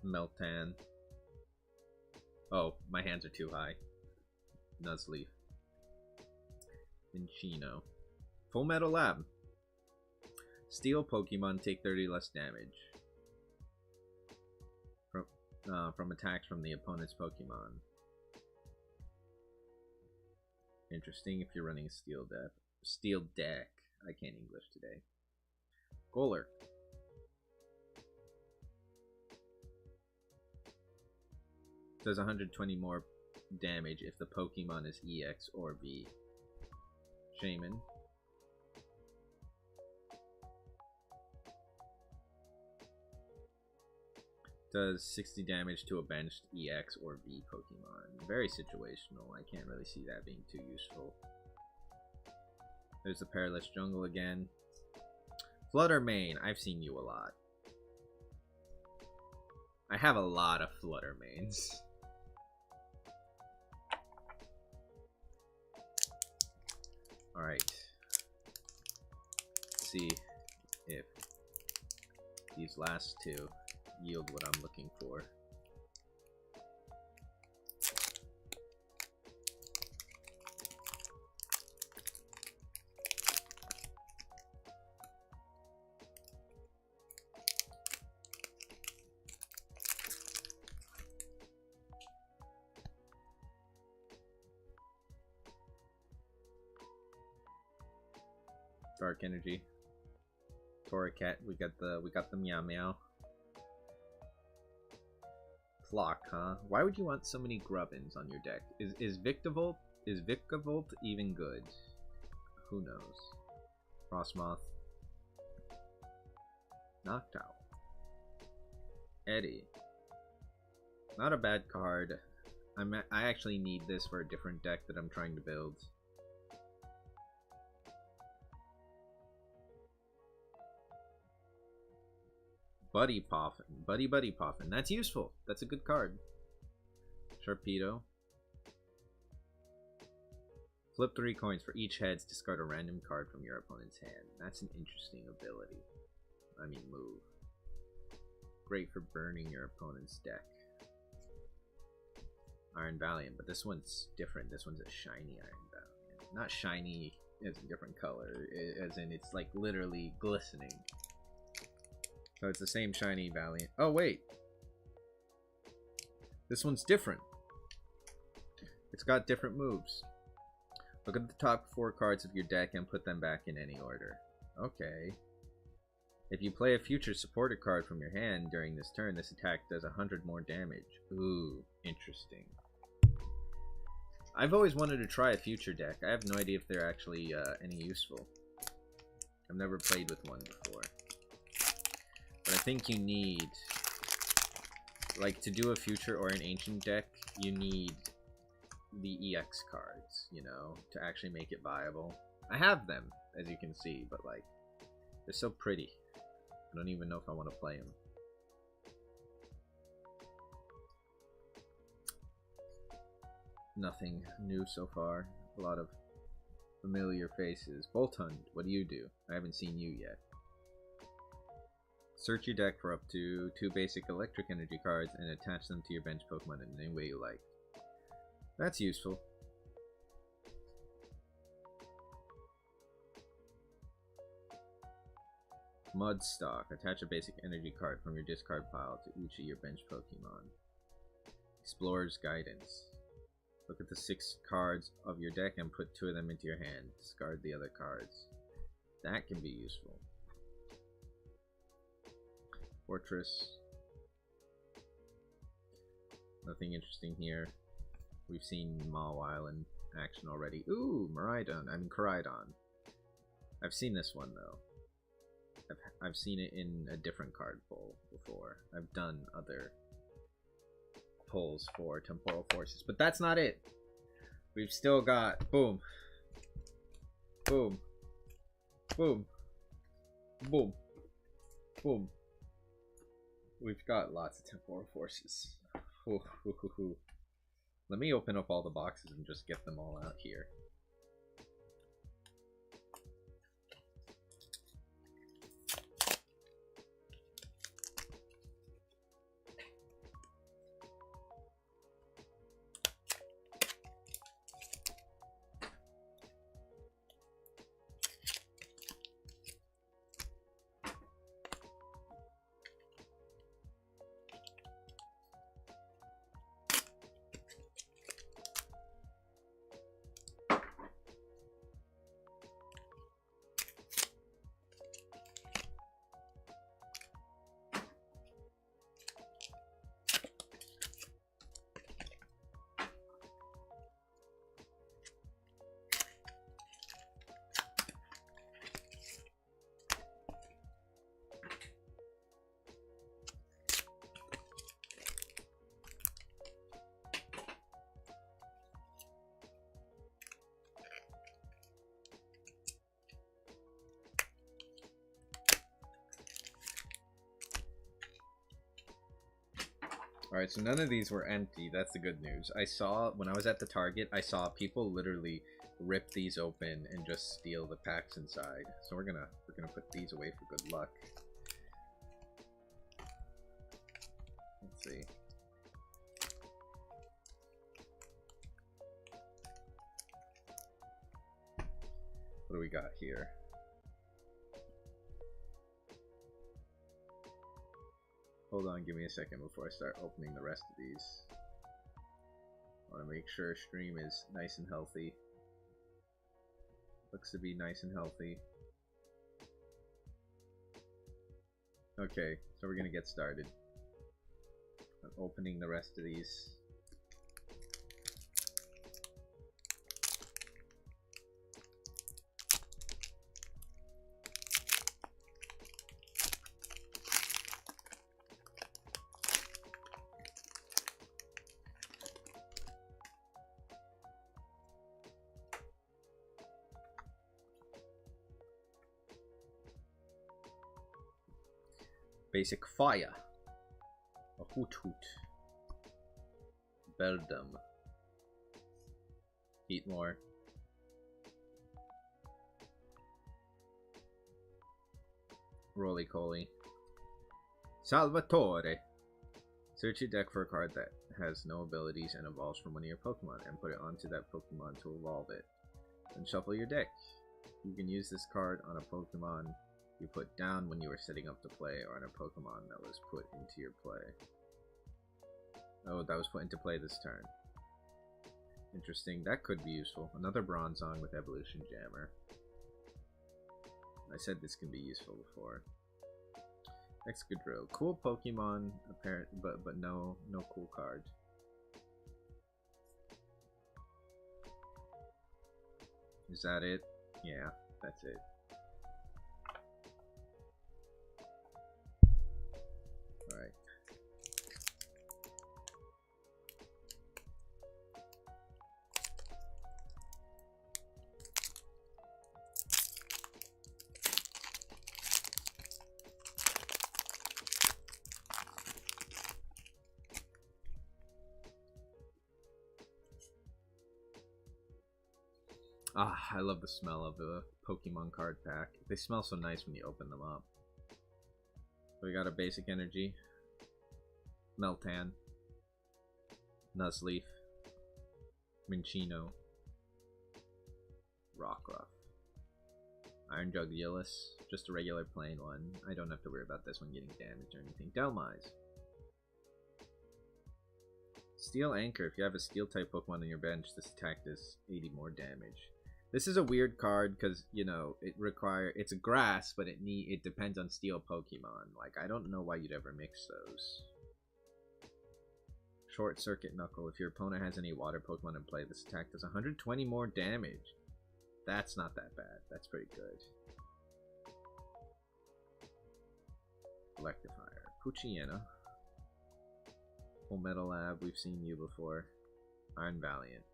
Meltan. Oh, my hands are too high. Nuzleaf. Minccino. Full Metal Lab. Steel Pokemon take 30 less damage from attacks from the opponent's Pokemon. Interesting if you're running a steel deck. I can't English today. Golurk. Does 120 more damage if the Pokemon is EX or V. Shaman. Does 60 damage to a benched EX or V Pokemon. Very situational. I can't really see that being too useful. There's the Perilous Jungle again. Fluttermane. I've seen you a lot. I have a lot of Fluttermanes. Alright. Let's see if these last 2 yield what I'm looking for. Dark energy. Torracat, we got the Meow Meow. Clock, huh? Why would you want so many Grubbins on your deck? Is Victavolt even good? Who knows? Frostmoth. Noctowl. Eddie. Not a bad card. I actually need this for a different deck that I'm trying to build. Buddy Poffin. Buddy Poffin. That's useful. That's a good card. Sharpedo. Flip 3 coins for each heads. Discard a random card from your opponent's hand. That's an interesting ability. I mean, move. Great for burning your opponent's deck. Iron Valiant, but this one's different. This one's a shiny Iron Valiant. Not shiny as a different color, as in it's like literally glistening. So it's the same shiny Valiant. Oh, wait. This one's different. It's got different moves. Look at the top 4 cards of your deck and put them back in any order. Okay. If you play a future supporter card from your hand during this turn, this attack does 100 more damage. Ooh, interesting. I've always wanted to try a future deck. I have no idea if they're actually any useful. I've never played with one before. But I think you need, like, to do a future or an ancient deck, you need the EX cards, you know, to actually make it viable. I have them, as you can see, but, like, they're so pretty. I don't even know if I want to play them. Nothing new so far. A lot of familiar faces. Boltund, what do you do? I haven't seen you yet. Search your deck for up to 2 basic electric energy cards and attach them to your bench Pokemon in any way you like. That's useful. Mudstock. Attach a basic energy card from your discard pile to each of your bench Pokemon. Explorer's Guidance. Look at the 6 cards of your deck and put 2 of them into your hand. Discard the other cards. That can be useful. Fortress. Nothing interesting here. We've seen Mawile in action already. Ooh, Koraidon. I've seen this one though. I've seen it in a different card pull before. I've done other pulls for Temporal Forces, but that's not it. We've still got boom, boom, boom, boom, boom. We've got lots of Temporal Forces. Ooh, ooh, ooh, ooh. Let me open up all the boxes and just get them all out here. Alright, so none of these were empty. That's the good news. I saw, when I was at the Target, I saw people literally rip these open and just steal the packs inside. So we're gonna put these away for good luck. Let's see. What do we got here? Hold on, give me a second before I start opening the rest of these. I want to make sure stream is nice and healthy. Looks to be nice and healthy. Okay, so we're gonna get started. I'm opening the rest of these. Basic Fire. A Hoot Hoot. Beldum. Heatmore. Roly-Coly. Salvatore. Search your deck for a card that has no abilities and evolves from one of your Pokemon and put it onto that Pokemon to evolve it. Then shuffle your deck. You can use this card on a Pokemon you put down when you were setting up to play, or on a Pokemon that was put into your play. Oh, that was put into play this turn. Interesting. That could be useful. Another Bronzong with Evolution Jammer. I said this can be useful before. Excadrill. Cool Pokemon, apparent, but no cool card. Is that it? Yeah, that's it. Alright. Ah, I love the smell of the Pokemon card pack. They smell so nice when you open them up. So we got a basic energy, Meltan, Nuzleaf, Minchino, Rockruff, Iron Jugulis, just a regular plain one. I don't have to worry about this one getting damaged or anything. Delmise. Steel Anchor. If you have a steel type Pokemon on your bench, this attack does 80 more damage. This is a weird card because, you know, it's a grass, but it depends on steel Pokemon. Like, I don't know why you'd ever mix those. Short Circuit Knuckle. If your opponent has any water Pokemon in play, this attack does 120 more damage. That's not that bad. That's pretty good. Electivire. Poochyena. Full Metal Lab. We've seen you before. Iron Valiant.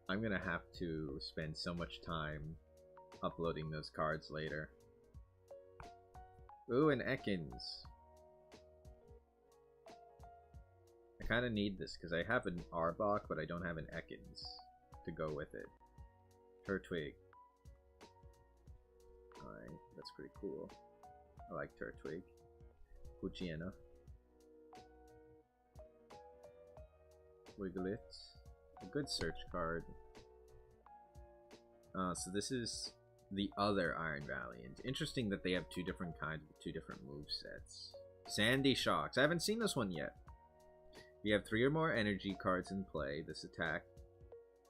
I'm gonna have to spend so much time uploading those cards later. Ooh, an Ekans. I kind of need this because I have an Arbok, but I don't have an Ekans to go with it. Turtwig. Alright, that's pretty cool. I like Turtwig. Poochyena. Wiglet. A good search card. So this is the other Iron Valiant. Interesting that they have two different kinds with two different move sets. Sandy Shocks. I haven't seen this one yet. You have 3 or more energy cards in play. This attack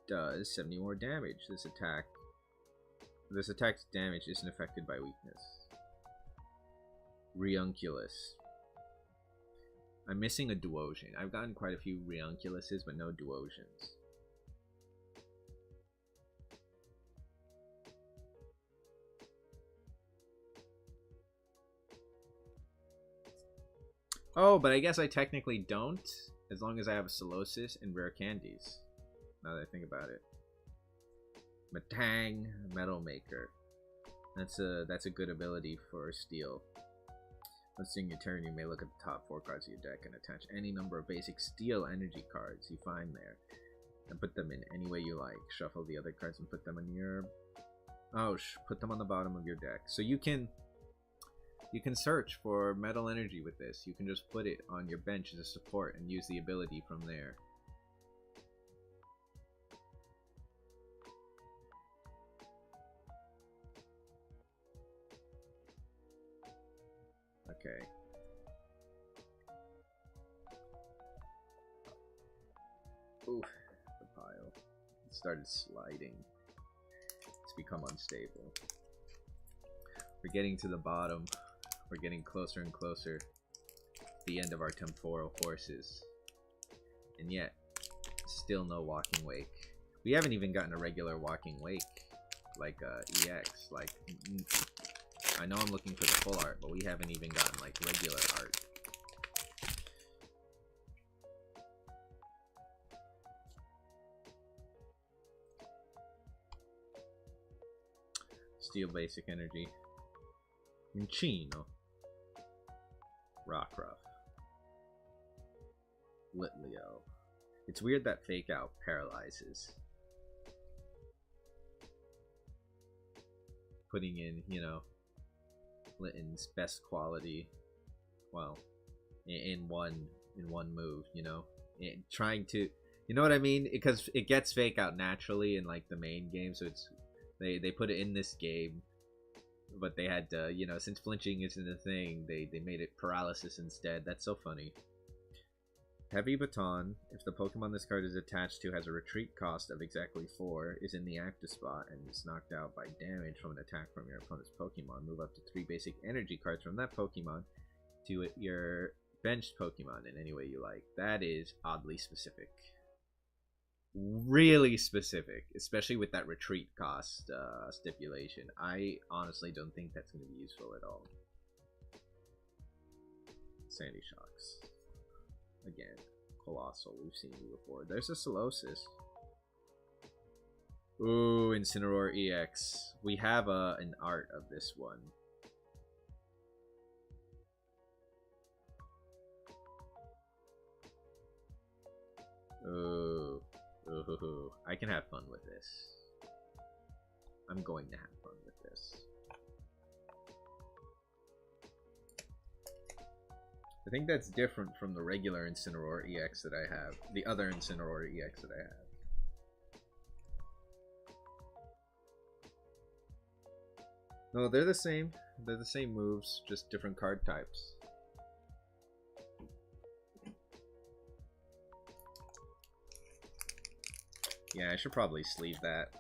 does 70 more damage. This attack's damage isn't affected by weakness. Reunculus. I'm missing a Duosion. I've gotten quite a few Reunculuses, but no Duosions. Oh, but I guess I technically don't, as long as I have a Solosis and rare candies. Now that I think about it. Matang, Metal Maker. That's a good ability for Steel. Once during your turn, you may look at the top 4 cards of your deck and attach any number of basic Steel energy cards you find there, and put them in any way you like. Shuffle the other cards and put them in your... put them on the bottom of your deck. So you can search for Metal Energy with this. You can just put it on your bench as a support and use the ability from there. Okay. Oof, the pile. It started sliding. It's become unstable. We're getting to the bottom. We're getting closer and closer to the end of our Temporal Forces. And yet, still no Walking Wake. We haven't even gotten a regular Walking Wake, like EX. Like, I know I'm looking for the full art, but we haven't even gotten like regular art. Steel basic energy. Minchino. Rockruff. Litleo. It's weird that Fake Out paralyzes. Putting in, you know, Litten's best quality, well, in one move, you know, trying to, you know what I mean? Because it gets Fake Out naturally in like the main game, so it's They put it in this game, but they had to, you know, since flinching isn't a thing, they made it paralysis instead. That's so funny. Heavy Baton, if the Pokemon this card is attached to has a retreat cost of exactly 4, is in the active spot, and is knocked out by damage from an attack from your opponent's Pokemon, move up to 3 basic energy cards from that Pokemon to your benched Pokemon in any way you like. That is oddly specific. Really specific, especially with that retreat cost stipulation. I honestly don't think that's going to be useful at all. Sandy Shocks. Again, Colossal, we've seen you before. There's a Solosis. Ooh, Incineroar EX. We have an art of this one. Ooh. Ooh. I can have fun with this. I'm going to have fun with this. I think that's different from the regular Incineroar EX that I have. The other Incineroar EX that I have. No, they're the same. They're the same moves, just different card types. Yeah, I should probably sleeve that.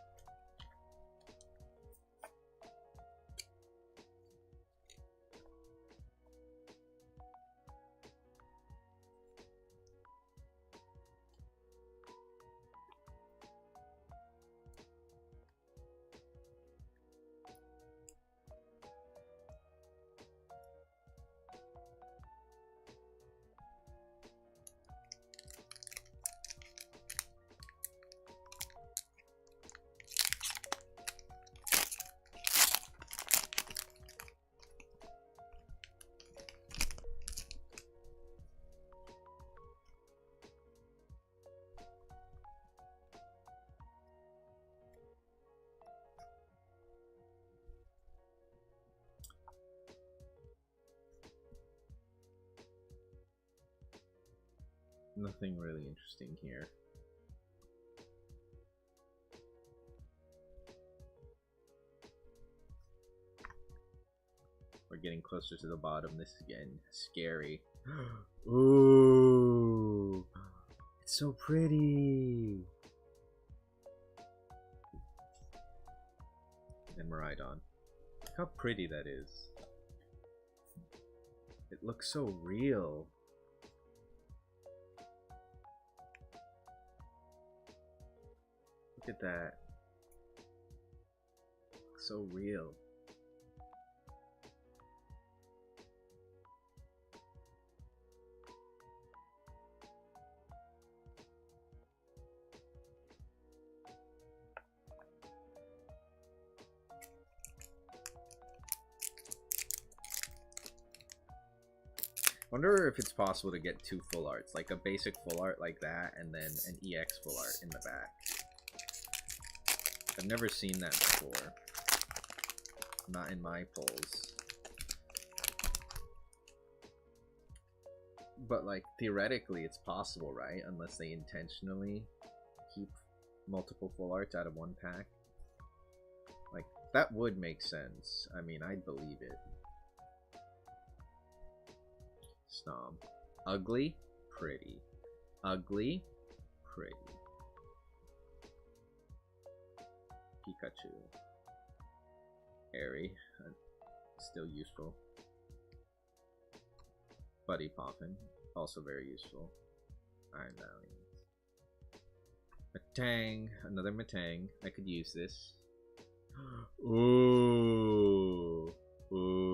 Nothing really interesting here. We're getting closer to the bottom. This is getting scary. Ooh, it's so pretty. And Miraidon. Look how pretty that is. It looks so real. Look at that. So real. Wonder if it's possible to get 2 full arts, like a basic full art like that, and then an EX full art in the back. I've never seen that before. Not in my polls. But, like, theoretically it's possible, right? Unless they intentionally keep multiple full arts out of one pack. Like, that would make sense. I mean, I'd believe it. Snom. Ugly, pretty. Ugly, pretty. Pikachu. Airy. Still useful. Buddy Poppin. Also very useful. Iron Valley. Matang. Another Matang. I could use this. Ooh. Ooh.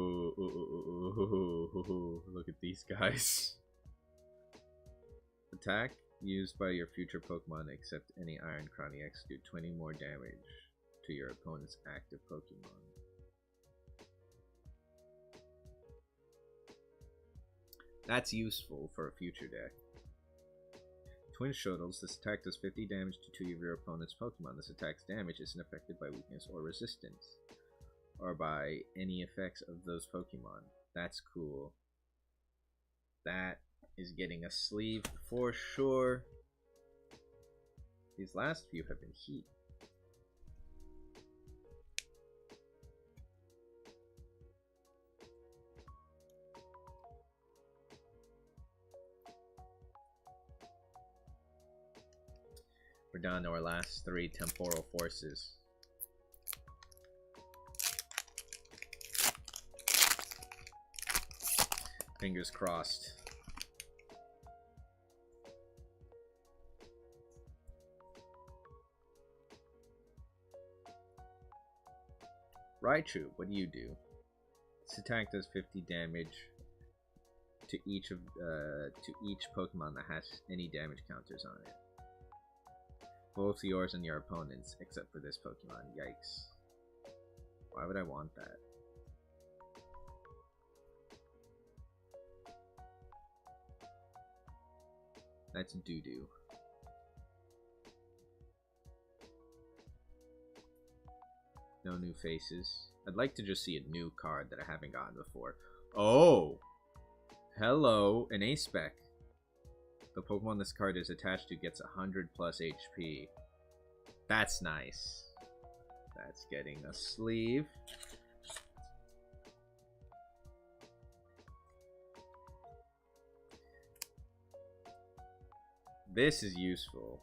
Look at these guys. Attack used by your future Pokemon except any Iron Crown EX do 20 more damage to your opponent's active Pokemon. That's useful for a future deck. Twin Shuttles. This attack does 50 damage to 2 of your opponent's Pokemon. This attack's damage isn't affected by weakness or resistance, or by any effects of those Pokemon. That's cool. That is getting a sleeve for sure. These last few have been heat. We're down to our last 3 Temporal Forces. Fingers crossed. Raichu, what do you do? This attack does 50 damage to each Pokemon that has any damage counters on it. Both yours and your opponent's, except for this Pokemon. Yikes. Why would I want that? That's doo-doo. No new faces. I'd like to just see a new card that I haven't gotten before. Oh! Hello, an A-Spec. The Pokemon this card is attached to gets 100 plus HP. That's nice. That's getting a sleeve. This is useful.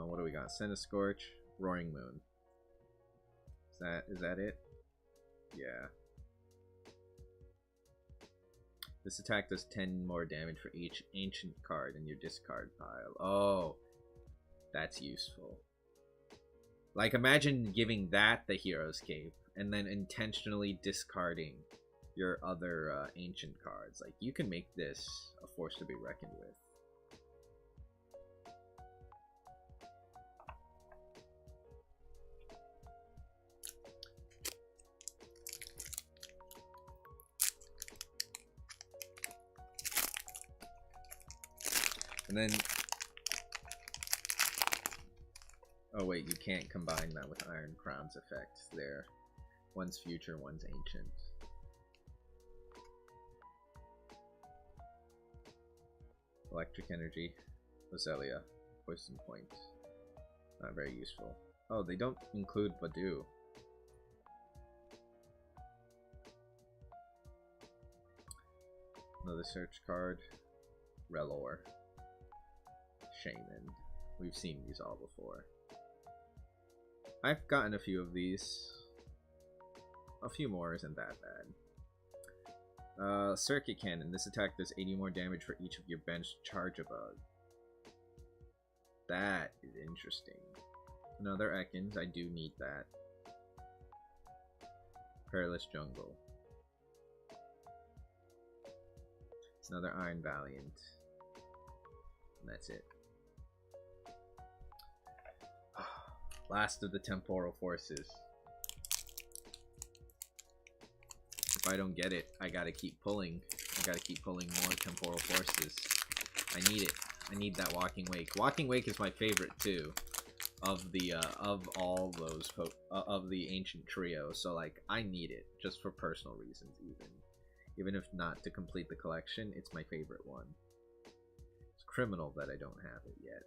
What do we got? Scorch, Roaring Moon. Is that it? Yeah. This attack does 10 more damage for each ancient card in your discard pile. Oh, that's useful. Like, imagine giving that the Hero's Cape and then intentionally discarding your other ancient cards. Like, you can make this a force to be reckoned with. And then... oh wait, you can't combine that with Iron Crown's effects there. One's future, one's ancient. Electric Energy, Roselia, Poison Point. Not very useful. Oh, they don't include Badoo. Another search card. Relor. Shaman. We've seen these all before. I've gotten a few of these. A few more isn't that bad. Circuit Cannon. This attack does 80 more damage for each of your bench charge above. That is interesting. Another Ekans. I do need that. Perilous Jungle. It's another Iron Valiant. And that's it. Last of the Temporal Forces. If I don't get it, I gotta keep pulling. I gotta keep pulling more Temporal Forces. I need it. I need that Walking Wake. Walking Wake is my favorite too, of the of all those of the ancient trio. So like, I need it just for personal reasons, even if not to complete the collection. It's my favorite one. It's criminal that I don't have it yet.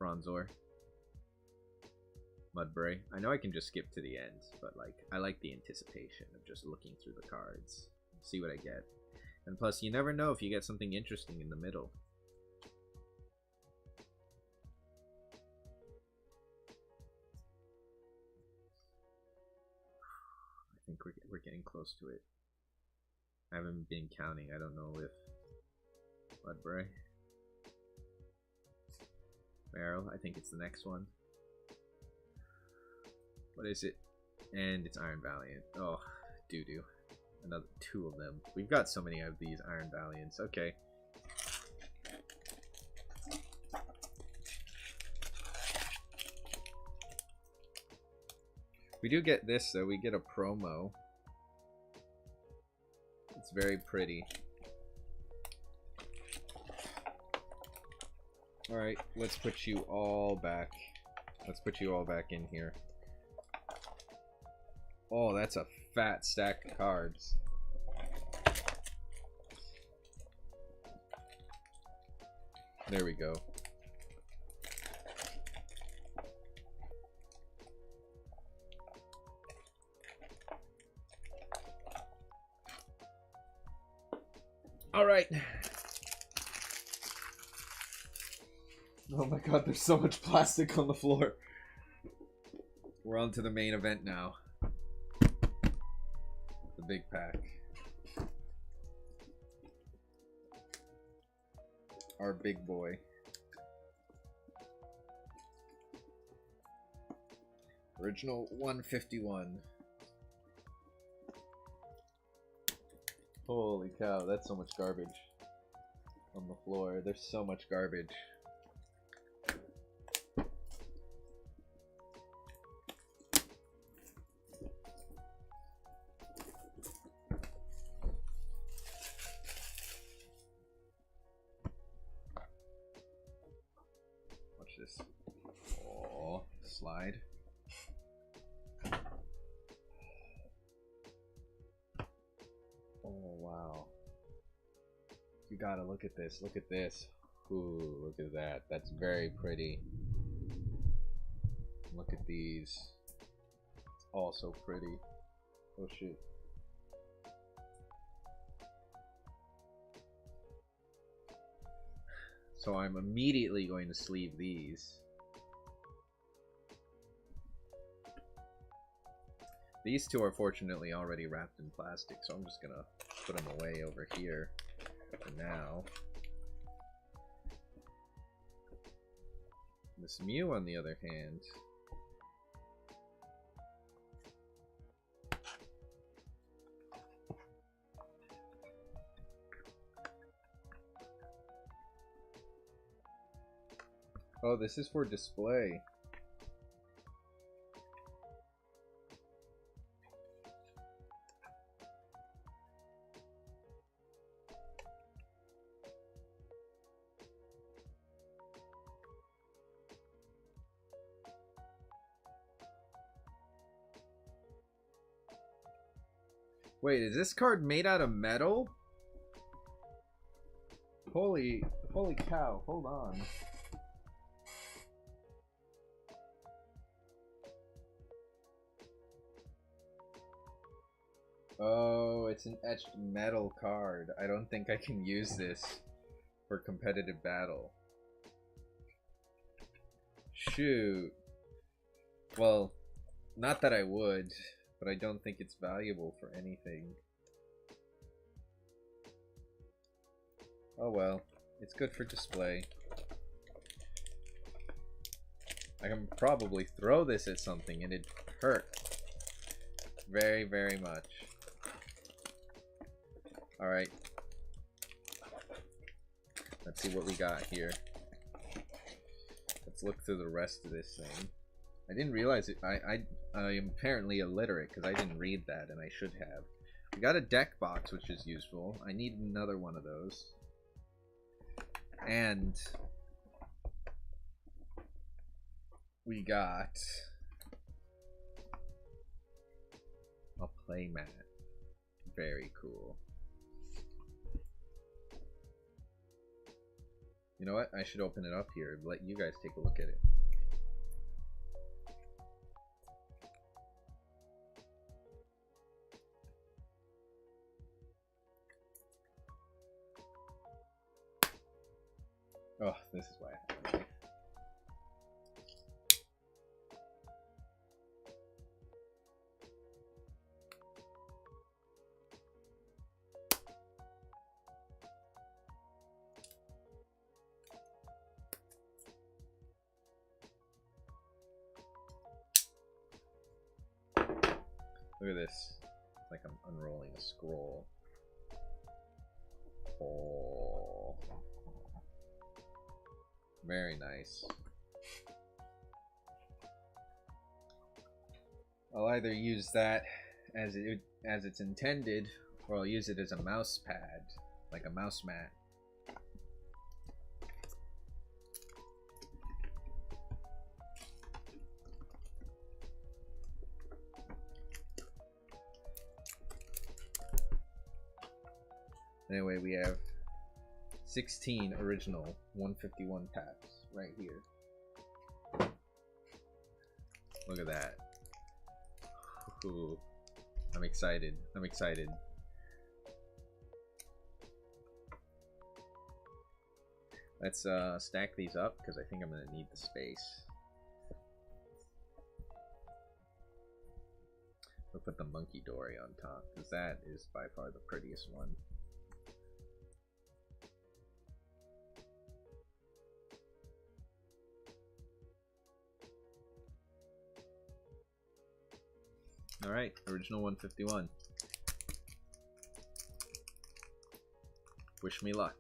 Bronzor. Mudbray. I know I can just skip to the end, but like, I like the anticipation of just looking through the cards, see what I get. And plus, you never know if you get something interesting in the middle. I think we're getting close to it. I haven't been counting. I don't know if Mudbray. Meryl, I think it's the next one. What is it? And it's Iron Valiant. Oh, doo-doo. Another 2 of them. We've got so many of these Iron Valiants. Okay. We do get this, though. We get a promo. It's very pretty. Alright, let's put you all back. Let's put you all back in here. Oh, that's a fat stack of cards. There we go. Alright. Oh my god, there's so much plastic on the floor. We're on to the main event now. The big pack. Our big boy. Original 151. Holy cow, that's so much garbage on the floor. There's so much garbage. Watch this. Oh, slide. Oh, wow. You gotta look at this. Look at this. Ooh, look at that. That's very pretty. Look at these. It's all so pretty. Oh, shit. So I'm immediately going to sleeve these. These two are fortunately already wrapped in plastic, so I'm just gonna put them away over here for now. This Mew, on the other hand, oh, this is for display. Wait, is this card made out of metal? Holy cow, hold on. Oh, it's an etched metal card. I don't think I can use this for competitive battle. Shoot. Well, not that I would, but I don't think it's valuable for anything. Oh well, it's good for display. I can probably throw this at something and it'd hurt very, very much. Alright. Let's see what we got here. Let's look through the rest of this thing. I didn't realize it. I am apparently illiterate because I didn't read that, and I should have. We got a deck box, which is useful. I need another one of those. And we got a playmat. Very cool. You know what? I should open it up here and let you guys take a look at it. Oh, this is why I have a knife. Look at this. It's like I'm unrolling a scroll. Oh. Very nice. I'll either use that as it's intended, or I'll use it as a mouse pad, like a mouse mat. Anyway, we have 16 original 151 packs right here. Look at that. Ooh, I'm excited. I'm excited. Let's stack these up because I think I'm going to need the space. We'll put the Monkey Dory on top because that is by far the prettiest one. Alright, original 151. Wish me luck.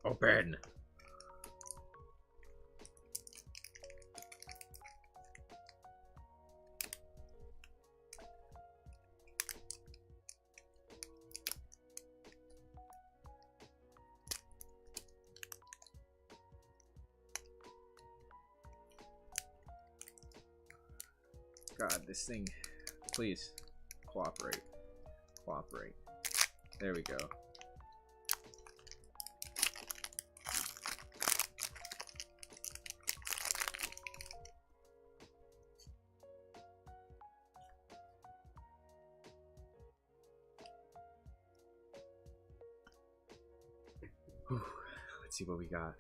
Open! God, this thing. Please. Cooperate. Cooperate. There we go. Whew. Let's see what we got.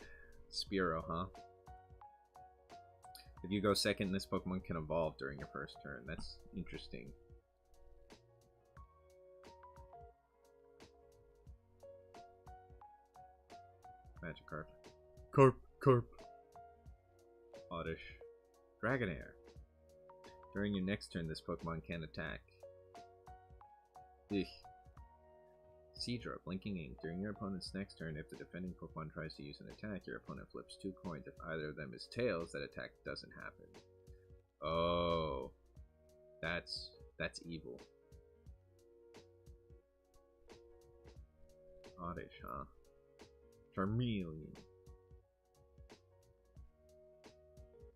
Spearow, huh? If you go second, this Pokemon can evolve during your first turn. That's interesting. Magikarp. Carp. Oddish. Dragonair. During your next turn, this Pokemon can attack. Eugh. Seadra, Blinking Ink. During your opponent's next turn, if the defending Pokemon tries to use an attack, your opponent flips 2 coins. If either of them is tails, that attack doesn't happen. Oh. That's evil. Oddish, huh? Charmeleon.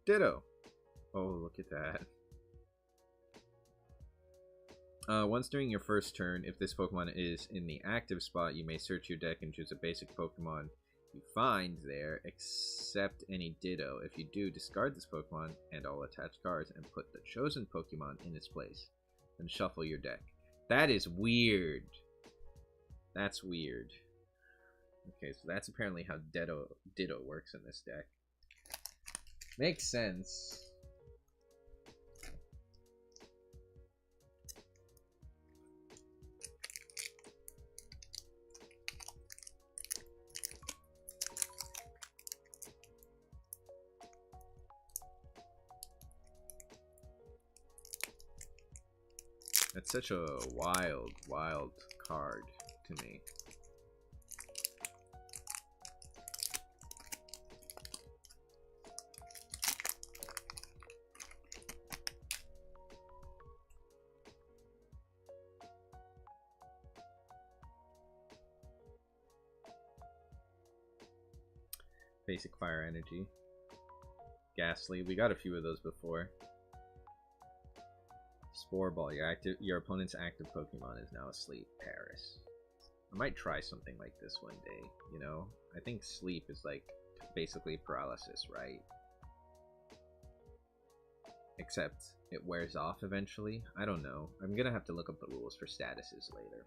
Ditto. Oh, look at that. Once during your first turn, if this Pokemon is in the active spot, you may search your deck and choose a basic Pokemon you find there, except any Ditto. If you do, discard this Pokemon and all attached cards and put the chosen Pokemon in its place. Then shuffle your deck. That is weird. That's weird. Okay, so that's apparently how Ditto works in this deck. Makes sense. That's such a wild card to me. Basic Fire Energy. Ghastly. We got a few of those before. Spore Ball. Your opponent's active Pokemon is now asleep. Paris. I might try something like this one day, you know? I think sleep is like basically paralysis, right? Except it wears off eventually. I don't know. I'm gonna have to look up the rules for statuses later.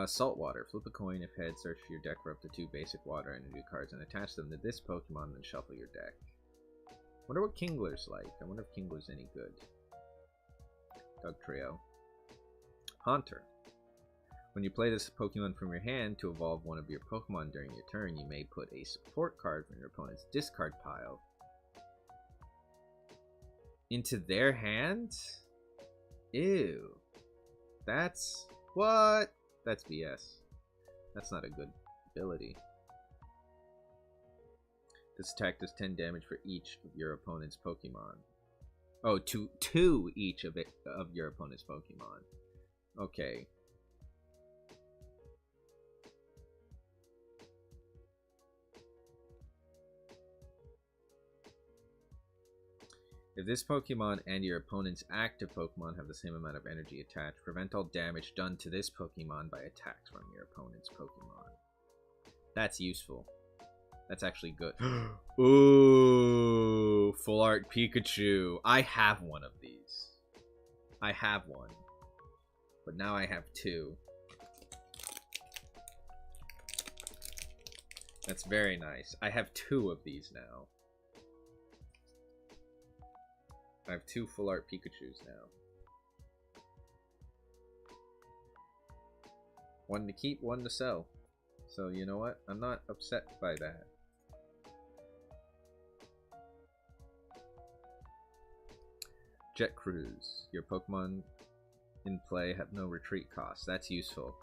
Saltwater. Flip a coin. If head, search your deck for up to 2 basic water energy cards and attach them to this Pokemon, then shuffle your deck. Wonder what Kingler's like. I wonder if Kingler's any good. Dugtrio. Haunter. When you play this Pokemon from your hand to evolve one of your Pokemon during your turn, you may put a support card from your opponent's discard pile into their hand? Ew. That's... what? That's BS. That's not a good ability. This attack does 10 damage for each of your opponent's Pokemon. Oh, to each of your opponent's Pokemon. Okay. If this Pokemon and your opponent's active Pokemon have the same amount of energy attached, prevent all damage done to this Pokemon by attacks from your opponent's Pokemon. That's useful. That's actually good. Ooh, full art Pikachu. I have one of these. I have one. But now I have two. That's very nice. I have two of these now. I have two full art Pikachus now. One to keep, one to sell. So you know what? I'm not upset by that. Jet Cruise. Your Pokemon in play have no retreat cost. That's useful.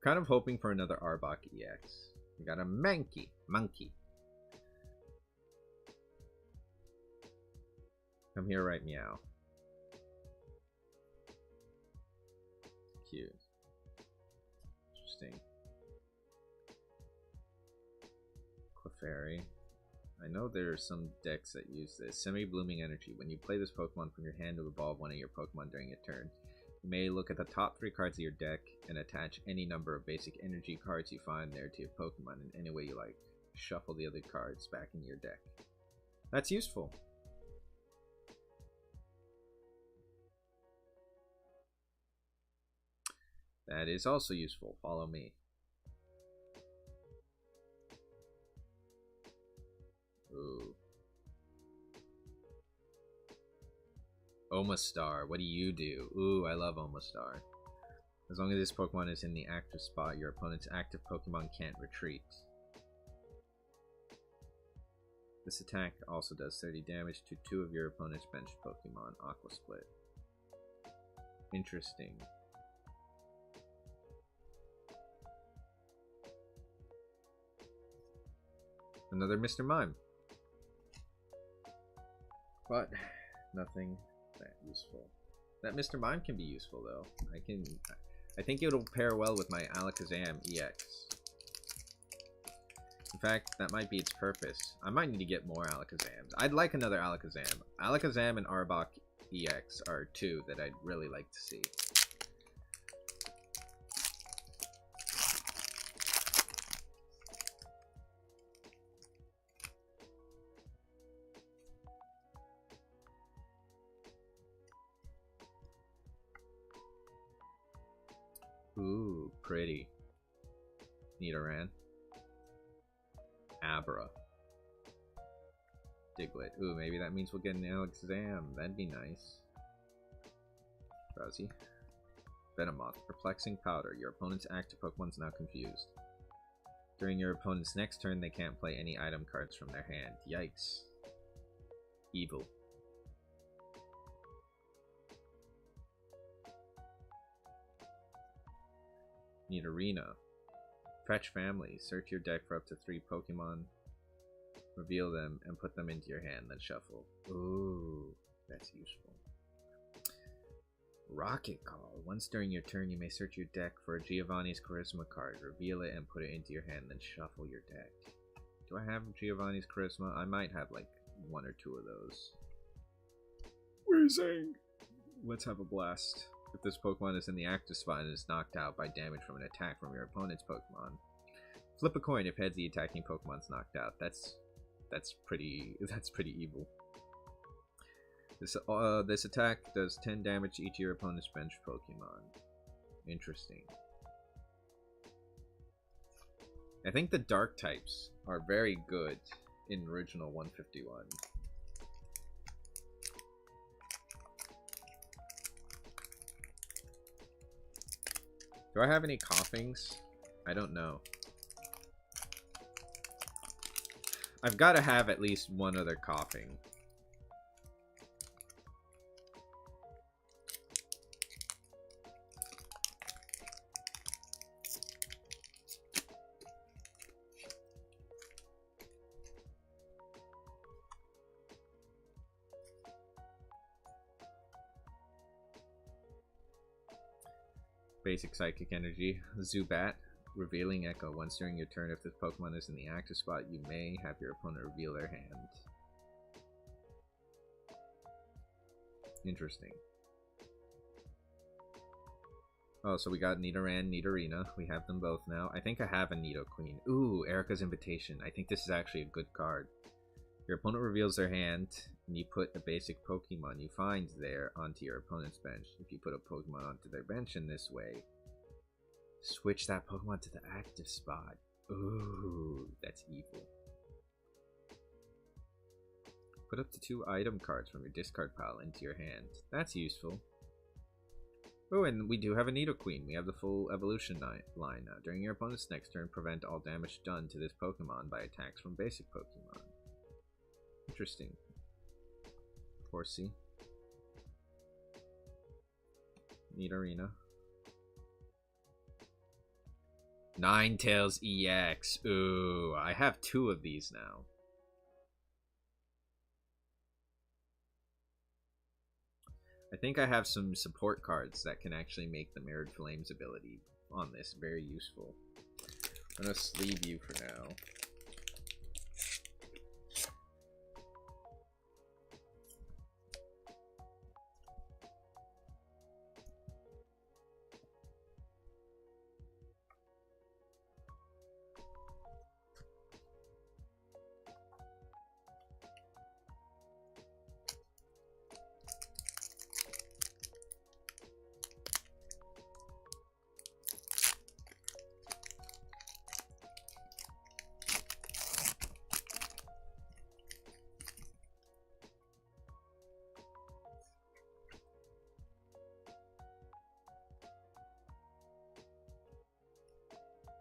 Kind of hoping for another Arbok EX. We got a monkey. Come here, right meow. Cute. Interesting. Clefairy. I know there are some decks that use this. Semi-blooming energy. When you play this Pokemon from your hand to evolve one of your Pokemon during a turn, you may look at the top 3 cards of your deck and attach any number of basic energy cards you find there to your Pokemon in any way you like. Shuffle the other cards back into your deck. That's useful. That is also useful. Follow me. Ooh. Omastar, what do you do? Ooh, I love Omastar. As long as this Pokemon is in the active spot, your opponent's active Pokemon can't retreat. This attack also does 30 damage to 2 of your opponent's benched Pokemon. Aqua Split. Interesting. Another Mr. Mime. But nothing that useful. That Mr. Mime can be useful though. I think it'll pair well with my Alakazam EX. In fact, that might be its purpose. I might need to get more Alakazams. I'd like another Alakazam. Alakazam and Arbok EX are two that I'd really like to see. Ooh, pretty. Nidoran. Abra. Diglett. Ooh, maybe that means we'll get an Alakazam. That'd be nice. Drowsy. Venomoth. Perplexing Powder. Your opponent's active Pokemon's now confused. During your opponent's next turn, they can't play any item cards from their hand. Yikes. Evil. Nidorina. Fetch family. Search your deck for up to 3 Pokemon. Reveal them and put them into your hand, then shuffle. Ooh, that's useful. Rocket Call. Once during your turn, you may search your deck for a Giovanni's Charisma card. Reveal it and put it into your hand, then shuffle your deck. Do I have Giovanni's Charisma? I might have like 1 or 2 of those. Wheezing! Let's have a blast. If this Pokemon is in the active spot and is knocked out by damage from an attack from your opponent's Pokemon, flip a coin if heads the attacking Pokemon's knocked out. That's pretty evil. This attack does 10 damage to each of your opponent's bench Pokemon. Interesting. I think the dark types are very good in original 151. Do I have any coughings? I don't know. I've got to have at least one other coughing. Basic Psychic Energy. Zubat. Revealing Echo. Once during your turn, if this Pokemon is in the active spot, you may have your opponent reveal their hand. Interesting. Oh, so we got Nidoran, Nidorina. We have them both now. I think I have a Nidoqueen. Ooh, Erica's Invitation. I think this is actually a good card. Your opponent reveals their hand, and you put a basic Pokemon you find there onto your opponent's bench. If you put a Pokemon onto their bench in this way, switch that Pokemon to the active spot. Ooh, that's evil. Put up to 2 item cards from your discard pile into your hand. That's useful. Oh, and we do have a Nidoqueen. We have the full evolution line now. During your opponent's next turn, prevent all damage done to this Pokemon by attacks from basic Pokemon. Interesting. Horsey. Nidorina. Ninetales EX. Ooh, I have 2 of these now. I think I have some support cards that can actually make the Mirrored Flames ability on this very useful. I'm going to sleeve you for now.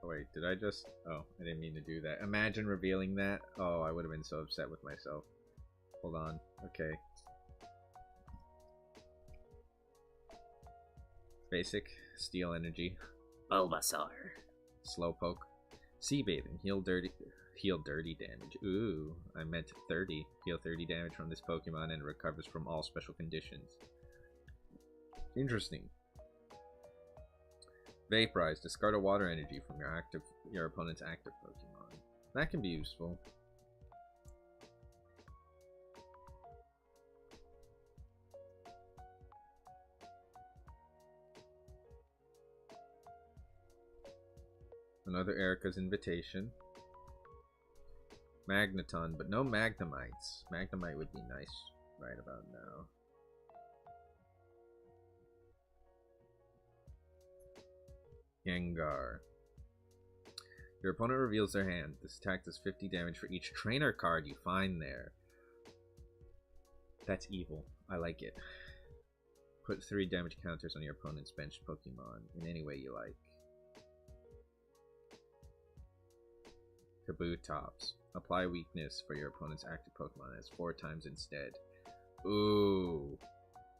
Oh wait, did I just... Oh, I didn't mean to do that. Imagine revealing that. Oh, I would have been so upset with myself. Hold on. Okay. Basic. Steel Energy. Bulbasaur. Slowpoke. Sea Bathing. Heal dirty damage. Ooh, I meant 30. Heal 30 damage from this Pokemon and it recovers from all special conditions. Interesting. Vaporize. Discard a water energy from your opponent's active Pokemon. That can be useful. Another Erica's Invitation. Magneton, but no Magnemites. Magnemite would be nice right about now. Gengar. Your opponent reveals their hand. This attack does 50 damage for each trainer card you find there. That's evil. I like it. Put 3 damage counters on your opponent's benched Pokemon in any way you like. Kabutops. Apply weakness for your opponent's active Pokemon as 4 times instead. Ooh.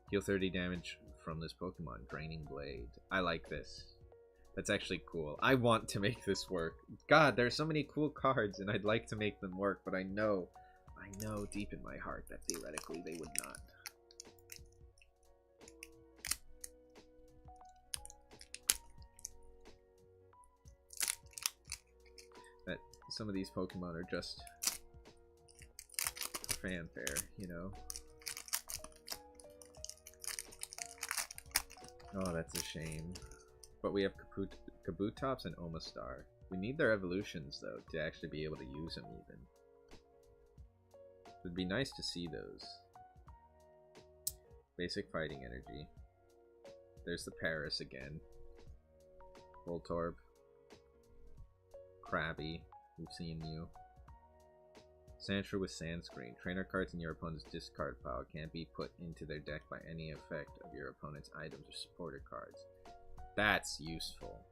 Heal 30 damage from this Pokemon. Draining Blade. I like this. That's actually cool. I want to make this work. God, there's so many cool cards and I'd like to make them work, but I know deep in my heart that theoretically they would not. That some of these Pokemon are just fanfare, you know? Oh, that's a shame. But we have Kabutops and Omastar. We need their evolutions, though, to actually be able to use them, even. It would be nice to see those. Basic Fighting Energy. There's the Paris again. Voltorb. Krabby. We've seen you. Sandshrew with Sandscreen. Trainer cards in your opponent's discard pile can't be put into their deck by any effect of your opponent's items or supporter cards. That's useful.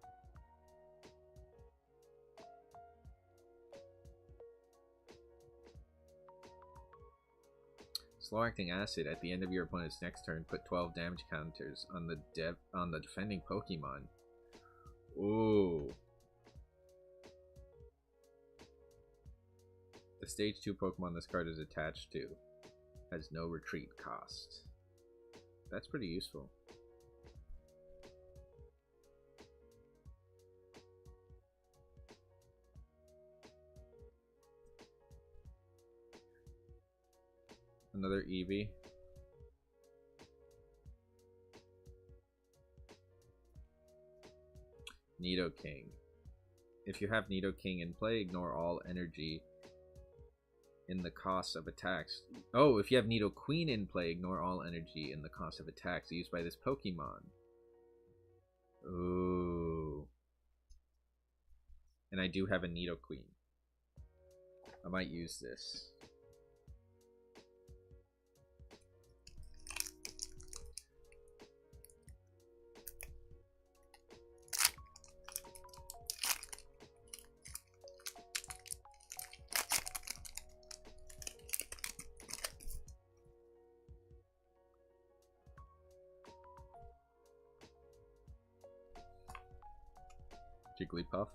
Slow acting acid. At the end of your opponent's next turn, put 12 damage counters on the defending Pokemon. Ooh. The stage 2 Pokemon this card is attached to has no retreat cost. That's pretty useful. Another Eevee. Nidoking. If you have Nidoking in play, ignore all energy in the cost of attacks. Oh, if you have Nidoqueen in play, ignore all energy in the cost of attacks used by this Pokemon. Ooh. And I do have a Nidoqueen. I might use this. Jigglypuff.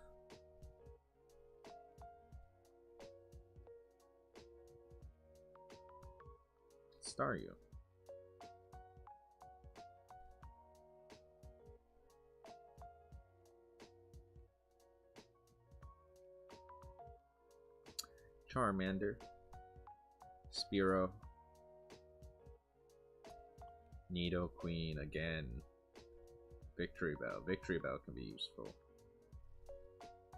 Staryu. Charmander. Spearow. Nidoqueen again. Victory Bell. Victory Bell can be useful.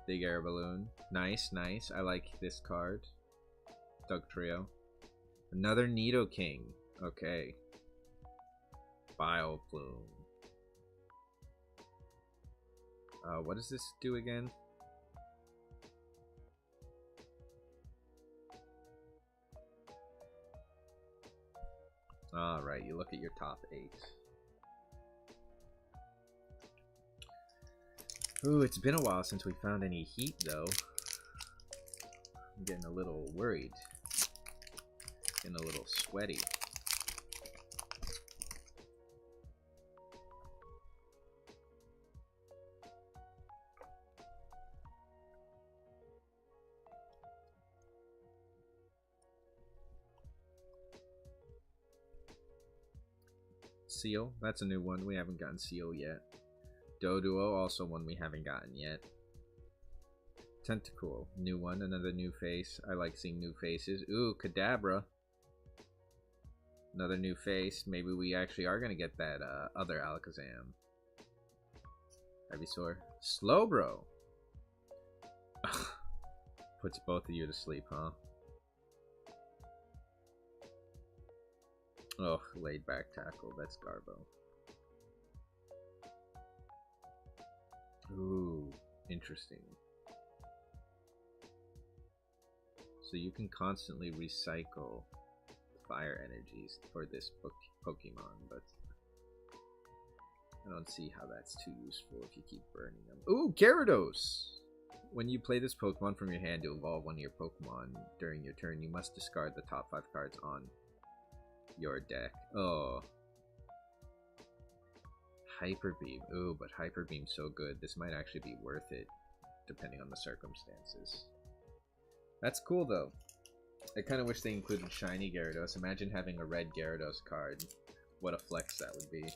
Big Air Balloon. Nice, nice. I like this card. Doug Trio. Another Nidoking. Okay. Bioplume. What does this do again? Alright, you look at your top 8. Ooh, it's been a while since we found any heat, though. I'm getting a little worried. Getting a little sweaty. Seal, that's a new one. We haven't gotten Seal yet. Doduo, also one we haven't gotten yet. Tentacool, new one, another new face. I like seeing new faces. Ooh, Kadabra. Another new face. Maybe we actually are going to get that other Alakazam. Ivysaur. Slowbro. Puts both of you to sleep, huh? Oh, laid back tackle. That's Garbo. Ooh, interesting. So you can constantly recycle fire energies for this Pokemon, but I don't see how that's too useful if you keep burning them. Ooh, Gyarados! When you play this Pokemon from your hand to evolve one of your Pokemon during your turn, you must discard the top 5 cards on your deck. Oh. Hyper Beam. Ooh, but Hyper Beam's so good. This might actually be worth it, depending on the circumstances. That's cool, though. I kind of wish they included Shiny Gyarados. Imagine having a red Gyarados card. What a flex that would be.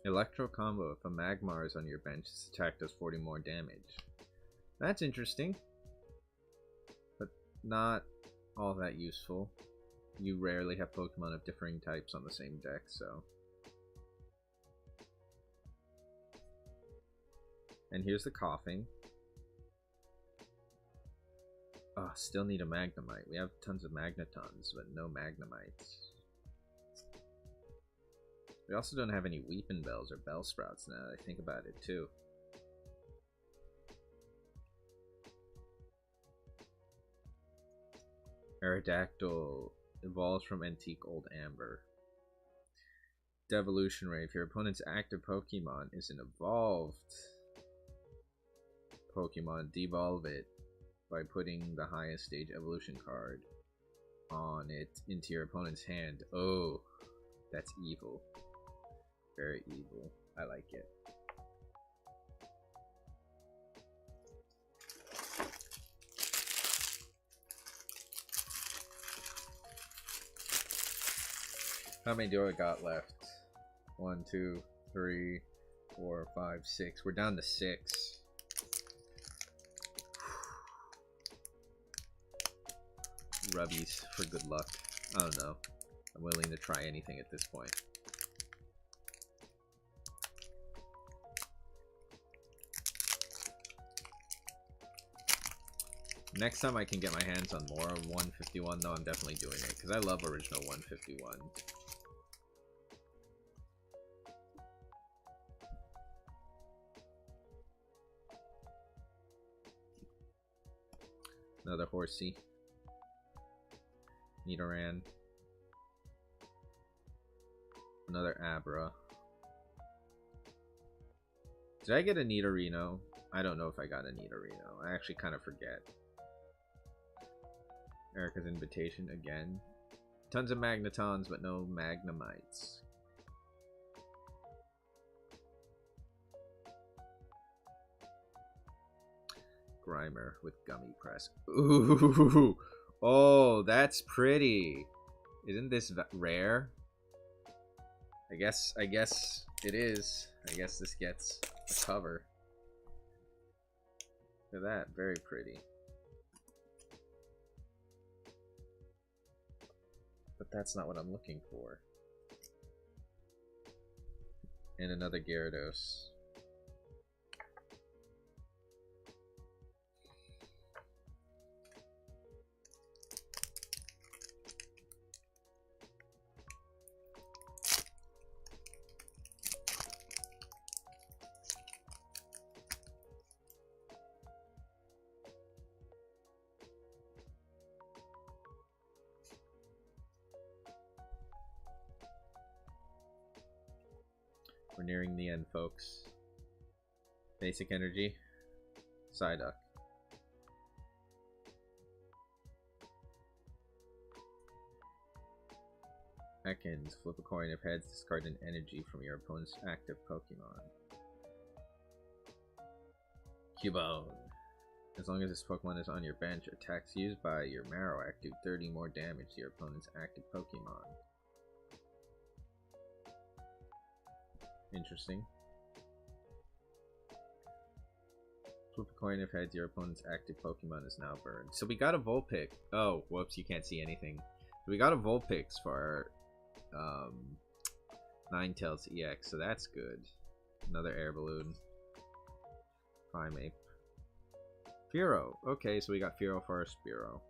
Electro combo. If a Magmar is on your bench, this attack does 40 more damage. That's interesting, but not all that useful. You rarely have Pokemon of differing types on the same deck, so. And here's the coughing. Oh, still need a Magnemite. We have tons of Magnetons, but no Magnemites. We also don't have any Weeping Bells or Bell Sprouts now that I think about it too. Aerodactyl evolves from Antique Old Amber. Devolution Ray. If your opponent's active Pokemon is an evolved Pokemon, devolve it by putting the highest stage evolution card on it into your opponent's hand. Oh, that's evil. Very evil. I like it. How many do I got left? 1, 2, 3, 4, 5, 6. We're down to 6. Rubbies for good luck. I don't know. I'm willing to try anything at this point. Next time I can get my hands on more of 151, though, I'm definitely doing it, because I love original 151. Another Horsey. Nidoran. Another Abra. Did I get a Nidorino? I don't know if I got a Nidorino. I actually kind of forget. Erica's Invitation again. Tons of Magnetons, but no Magnemites. Grimer with Gummy Press. Ooh! Oh, that's pretty. Isn't this rare? I guess it is. I guess this gets a cover. Look at that, very pretty. But that's not what I'm looking for. And another Gyarados. We're nearing the end, folks. Basic Energy. Psyduck. Ekans. Flip a coin. If heads, discard an energy from your opponent's active Pokemon. Cubone. As long as this Pokemon is on your bench, attacks used by your Marowak do 30 more damage to your opponent's active Pokemon. Interesting. Flip a coin if heads, your opponent's active Pokemon is now burned. So we got a Vulpix. Oh, whoops, you can't see anything. We got a Vulpix for our Ninetales EX, so that's good. Another Air Balloon. Primeape. Fearow. Okay, so we got Fearow for our Spearow.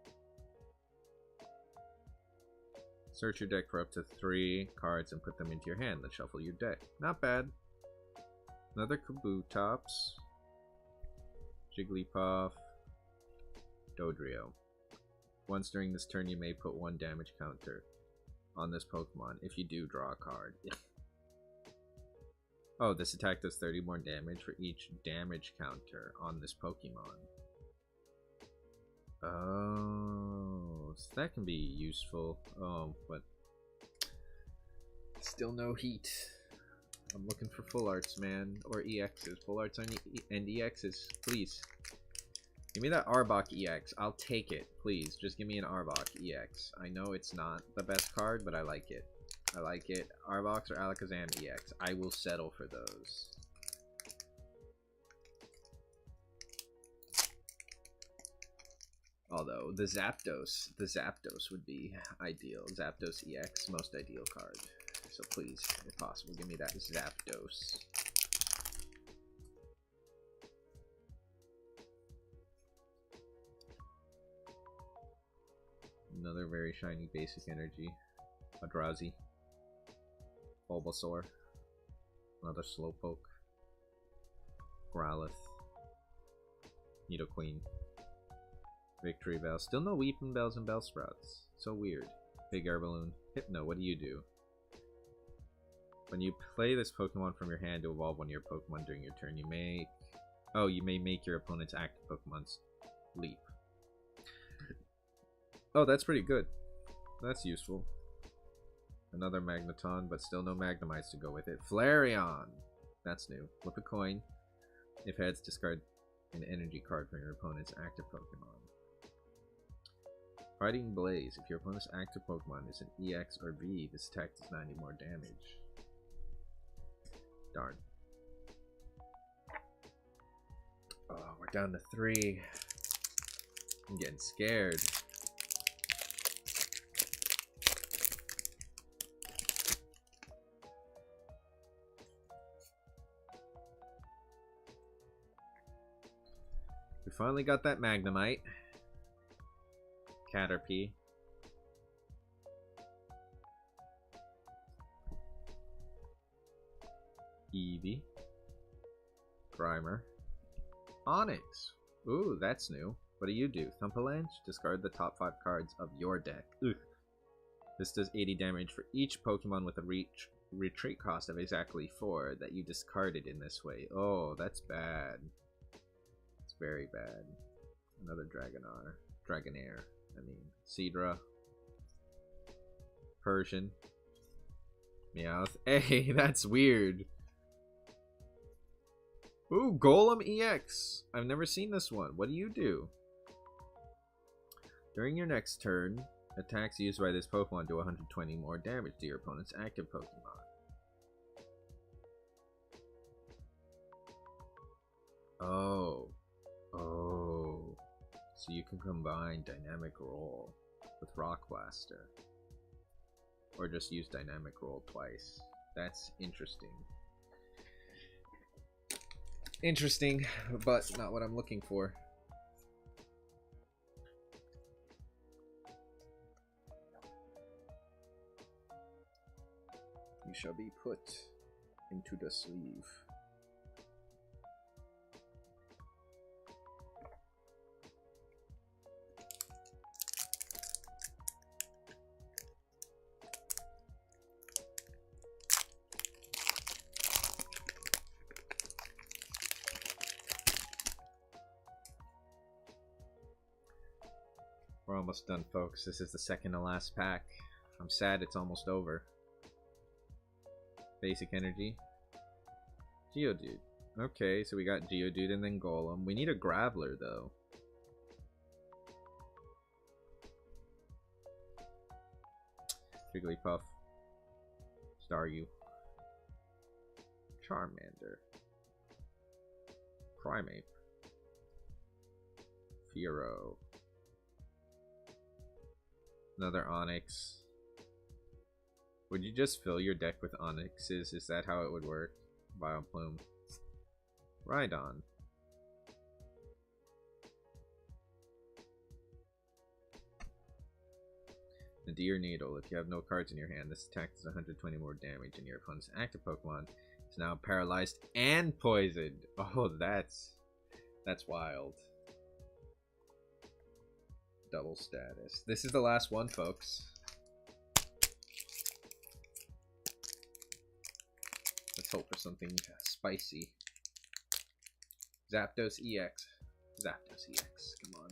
Search your deck for up to 3 cards and put them into your hand. Then shuffle your deck. Not bad. Another Kabutops. Jigglypuff. Dodrio. Once during this turn, you may put 1 damage counter on this Pokemon. If you do, draw a card. Oh, this attack does 30 more damage for each damage counter on this Pokemon. Oh, so that can be useful. Oh, but still no heat. I'm looking for full arts, man, or EXs. Full arts and EXs, please. Give me that Arbok EX. I'll take it, please. Just give me an Arbok EX. I know it's not the best card, but I like it. I like it. Arbox or Alakazam EX. I will settle for those. Although the Zapdos would be ideal. Zapdos EX, most ideal card. So please, if possible, give me that Zapdos. Another very shiny basic energy. A Drowsy. Bulbasaur. Another Slowpoke. Growlithe. Nidoqueen. Victory Bell. Still no Weeping Bells and Bellsprouts. So weird. Big Air Balloon. Hypno, what do you do? When you play this Pokemon from your hand to evolve one of your Pokemon during your turn, you may... Oh, you may make your opponent's active Pokemon's leap. Oh, that's pretty good. That's useful. Another Magneton, but still no Magnemites to go with it. Flareon! That's new. Flip a coin. If heads, discard an energy card from your opponent's active Pokemon. Fighting Blaze. If your opponent's active Pokemon is an EX or V, this attack does 90 more damage. Darn. Oh, we're down to 3. I'm getting scared. We finally got that Magnemite. Caterpie. Eevee. Grimer. Onix. Ooh, that's new. What do you do? Thumpalanche? Discard the top 5 cards of your deck. Ugh. This does 80 damage for each Pokemon with a retreat cost of exactly 4 that you discarded in this way. Oh, that's bad. It's very bad. Another Dragonair. I mean, Seadra. Persian. Meowth. Hey, that's weird. Ooh, Golem EX. I've never seen this one. What do you do? During your next turn, attacks used by this Pokemon do 120 more damage to your opponent's active Pokemon. Oh. Oh. So you can combine Dynamic Roll with Rock Blaster. Or just use Dynamic Roll twice. That's interesting. Interesting, but not what I'm looking for. You shall be put into the sleeve. We're almost done, folks. This is the second to last pack. I'm sad it's almost over. Basic Energy. Geodude. Okay, so we got Geodude and then Golem. We need a Graveler, though. Jigglypuff. Staryu. Charmander. Primeape. Fearow. Another Onix. Would you just fill your deck with Onyxes? Is that how it would work? Vileplume. Rhydon. Nadir Needle. If you have no cards in your hand, this attack does 120 more damage, and your opponent's active Pokemon is now paralyzed and poisoned. Oh, that's wild. Double status. This is the last one, folks. Let's hope for something spicy. Zapdos EX. Zapdos EX. Come on.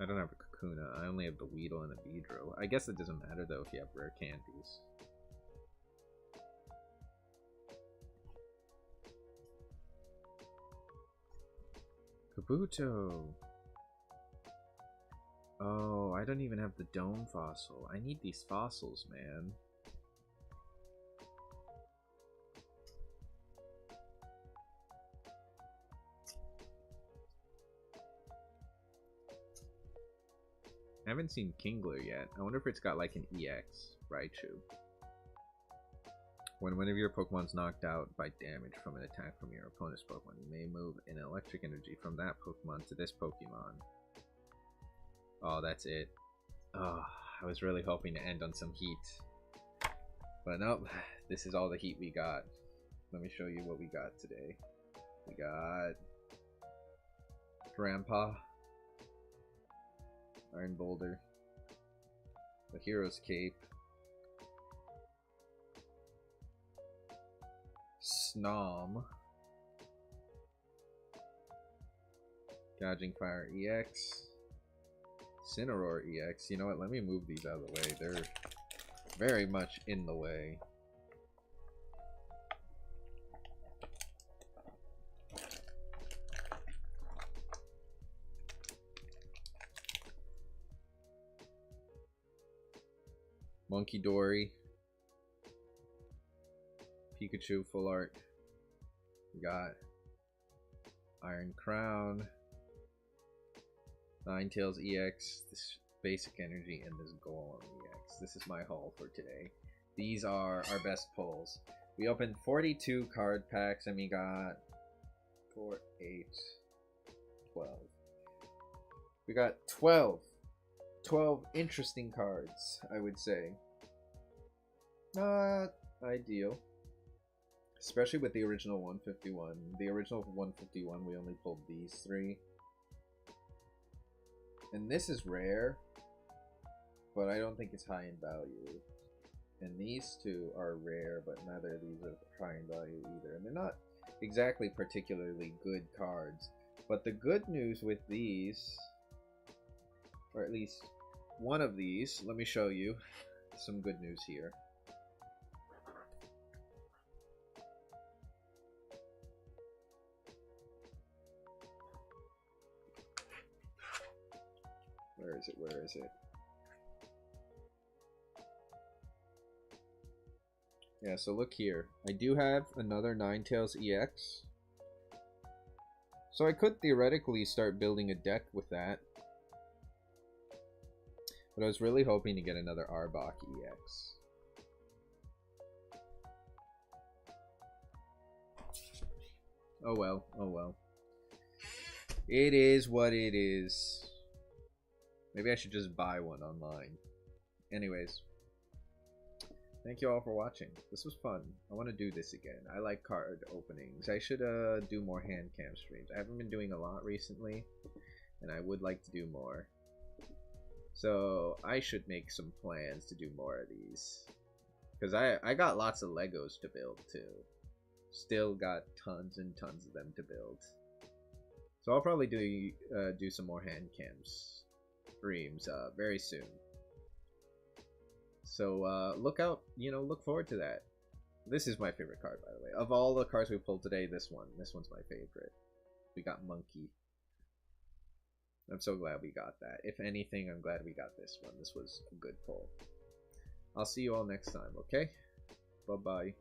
I don't have a Kakuna. I only have the Weedle and a Beedrill. I guess it doesn't matter though if you have rare candies. Kabuto. Oh, I don't even have the Dome Fossil. I need these fossils, man. I haven't seen Kingler yet. I wonder if it's got like an EX Raichu. When one of your Pokemon's knocked out by damage from an attack from your opponent's Pokemon, you may move an electric energy from that Pokemon to this Pokemon. Oh, that's it. Oh, I was really hoping to end on some heat. But nope, this is all the heat we got. Let me show you what we got today. We got Grandpa, Iron Boulder, the Hero's Cape, Snom, Gouging Fire EX, Cineroar EX. You know what? Let me move these out of the way. They're very much in the way. Monkey Dory, Pikachu Full Art. We got Iron Crown, Ninetales EX, this Basic Energy, and this Golem EX. This is my haul for today. These are our best pulls. We opened 42 card packs and we got 4, 8, 12. We got 12 interesting cards, I would say. Not ideal. Especially with the original 151. The original 151, we only pulled these 3. And this is rare, but I don't think it's high in value. And these 2 are rare, but neither of these are high in value either. And they're not exactly particularly good cards. But the good news with these, or at least one of these, let me show you some good news here. Where is it? Where is it? Yeah, so look here. I do have another Ninetales EX. So I could theoretically start building a deck with that. But I was really hoping to get another Arbok EX. Oh well, oh well. It is what it is. Maybe I should just buy one online. Anyways. Thank you all for watching. This was fun. I want to do this again. I like card openings. I should do more hand cam streams. I haven't been doing a lot recently. And I would like to do more. So I should make some plans to do more of these. Because I got lots of Legos to build too. Still got tons and tons of them to build. So I'll probably do some more hand cams streams very soon. So look out, look forward to that. This is my favorite card, by the way. Of all the cards we pulled today, this one's my favorite. We got Monkey. I'm so glad we got that. If anything, I'm glad we got this one. This was a good pull. I'll see you all next time, okay? Bye-bye.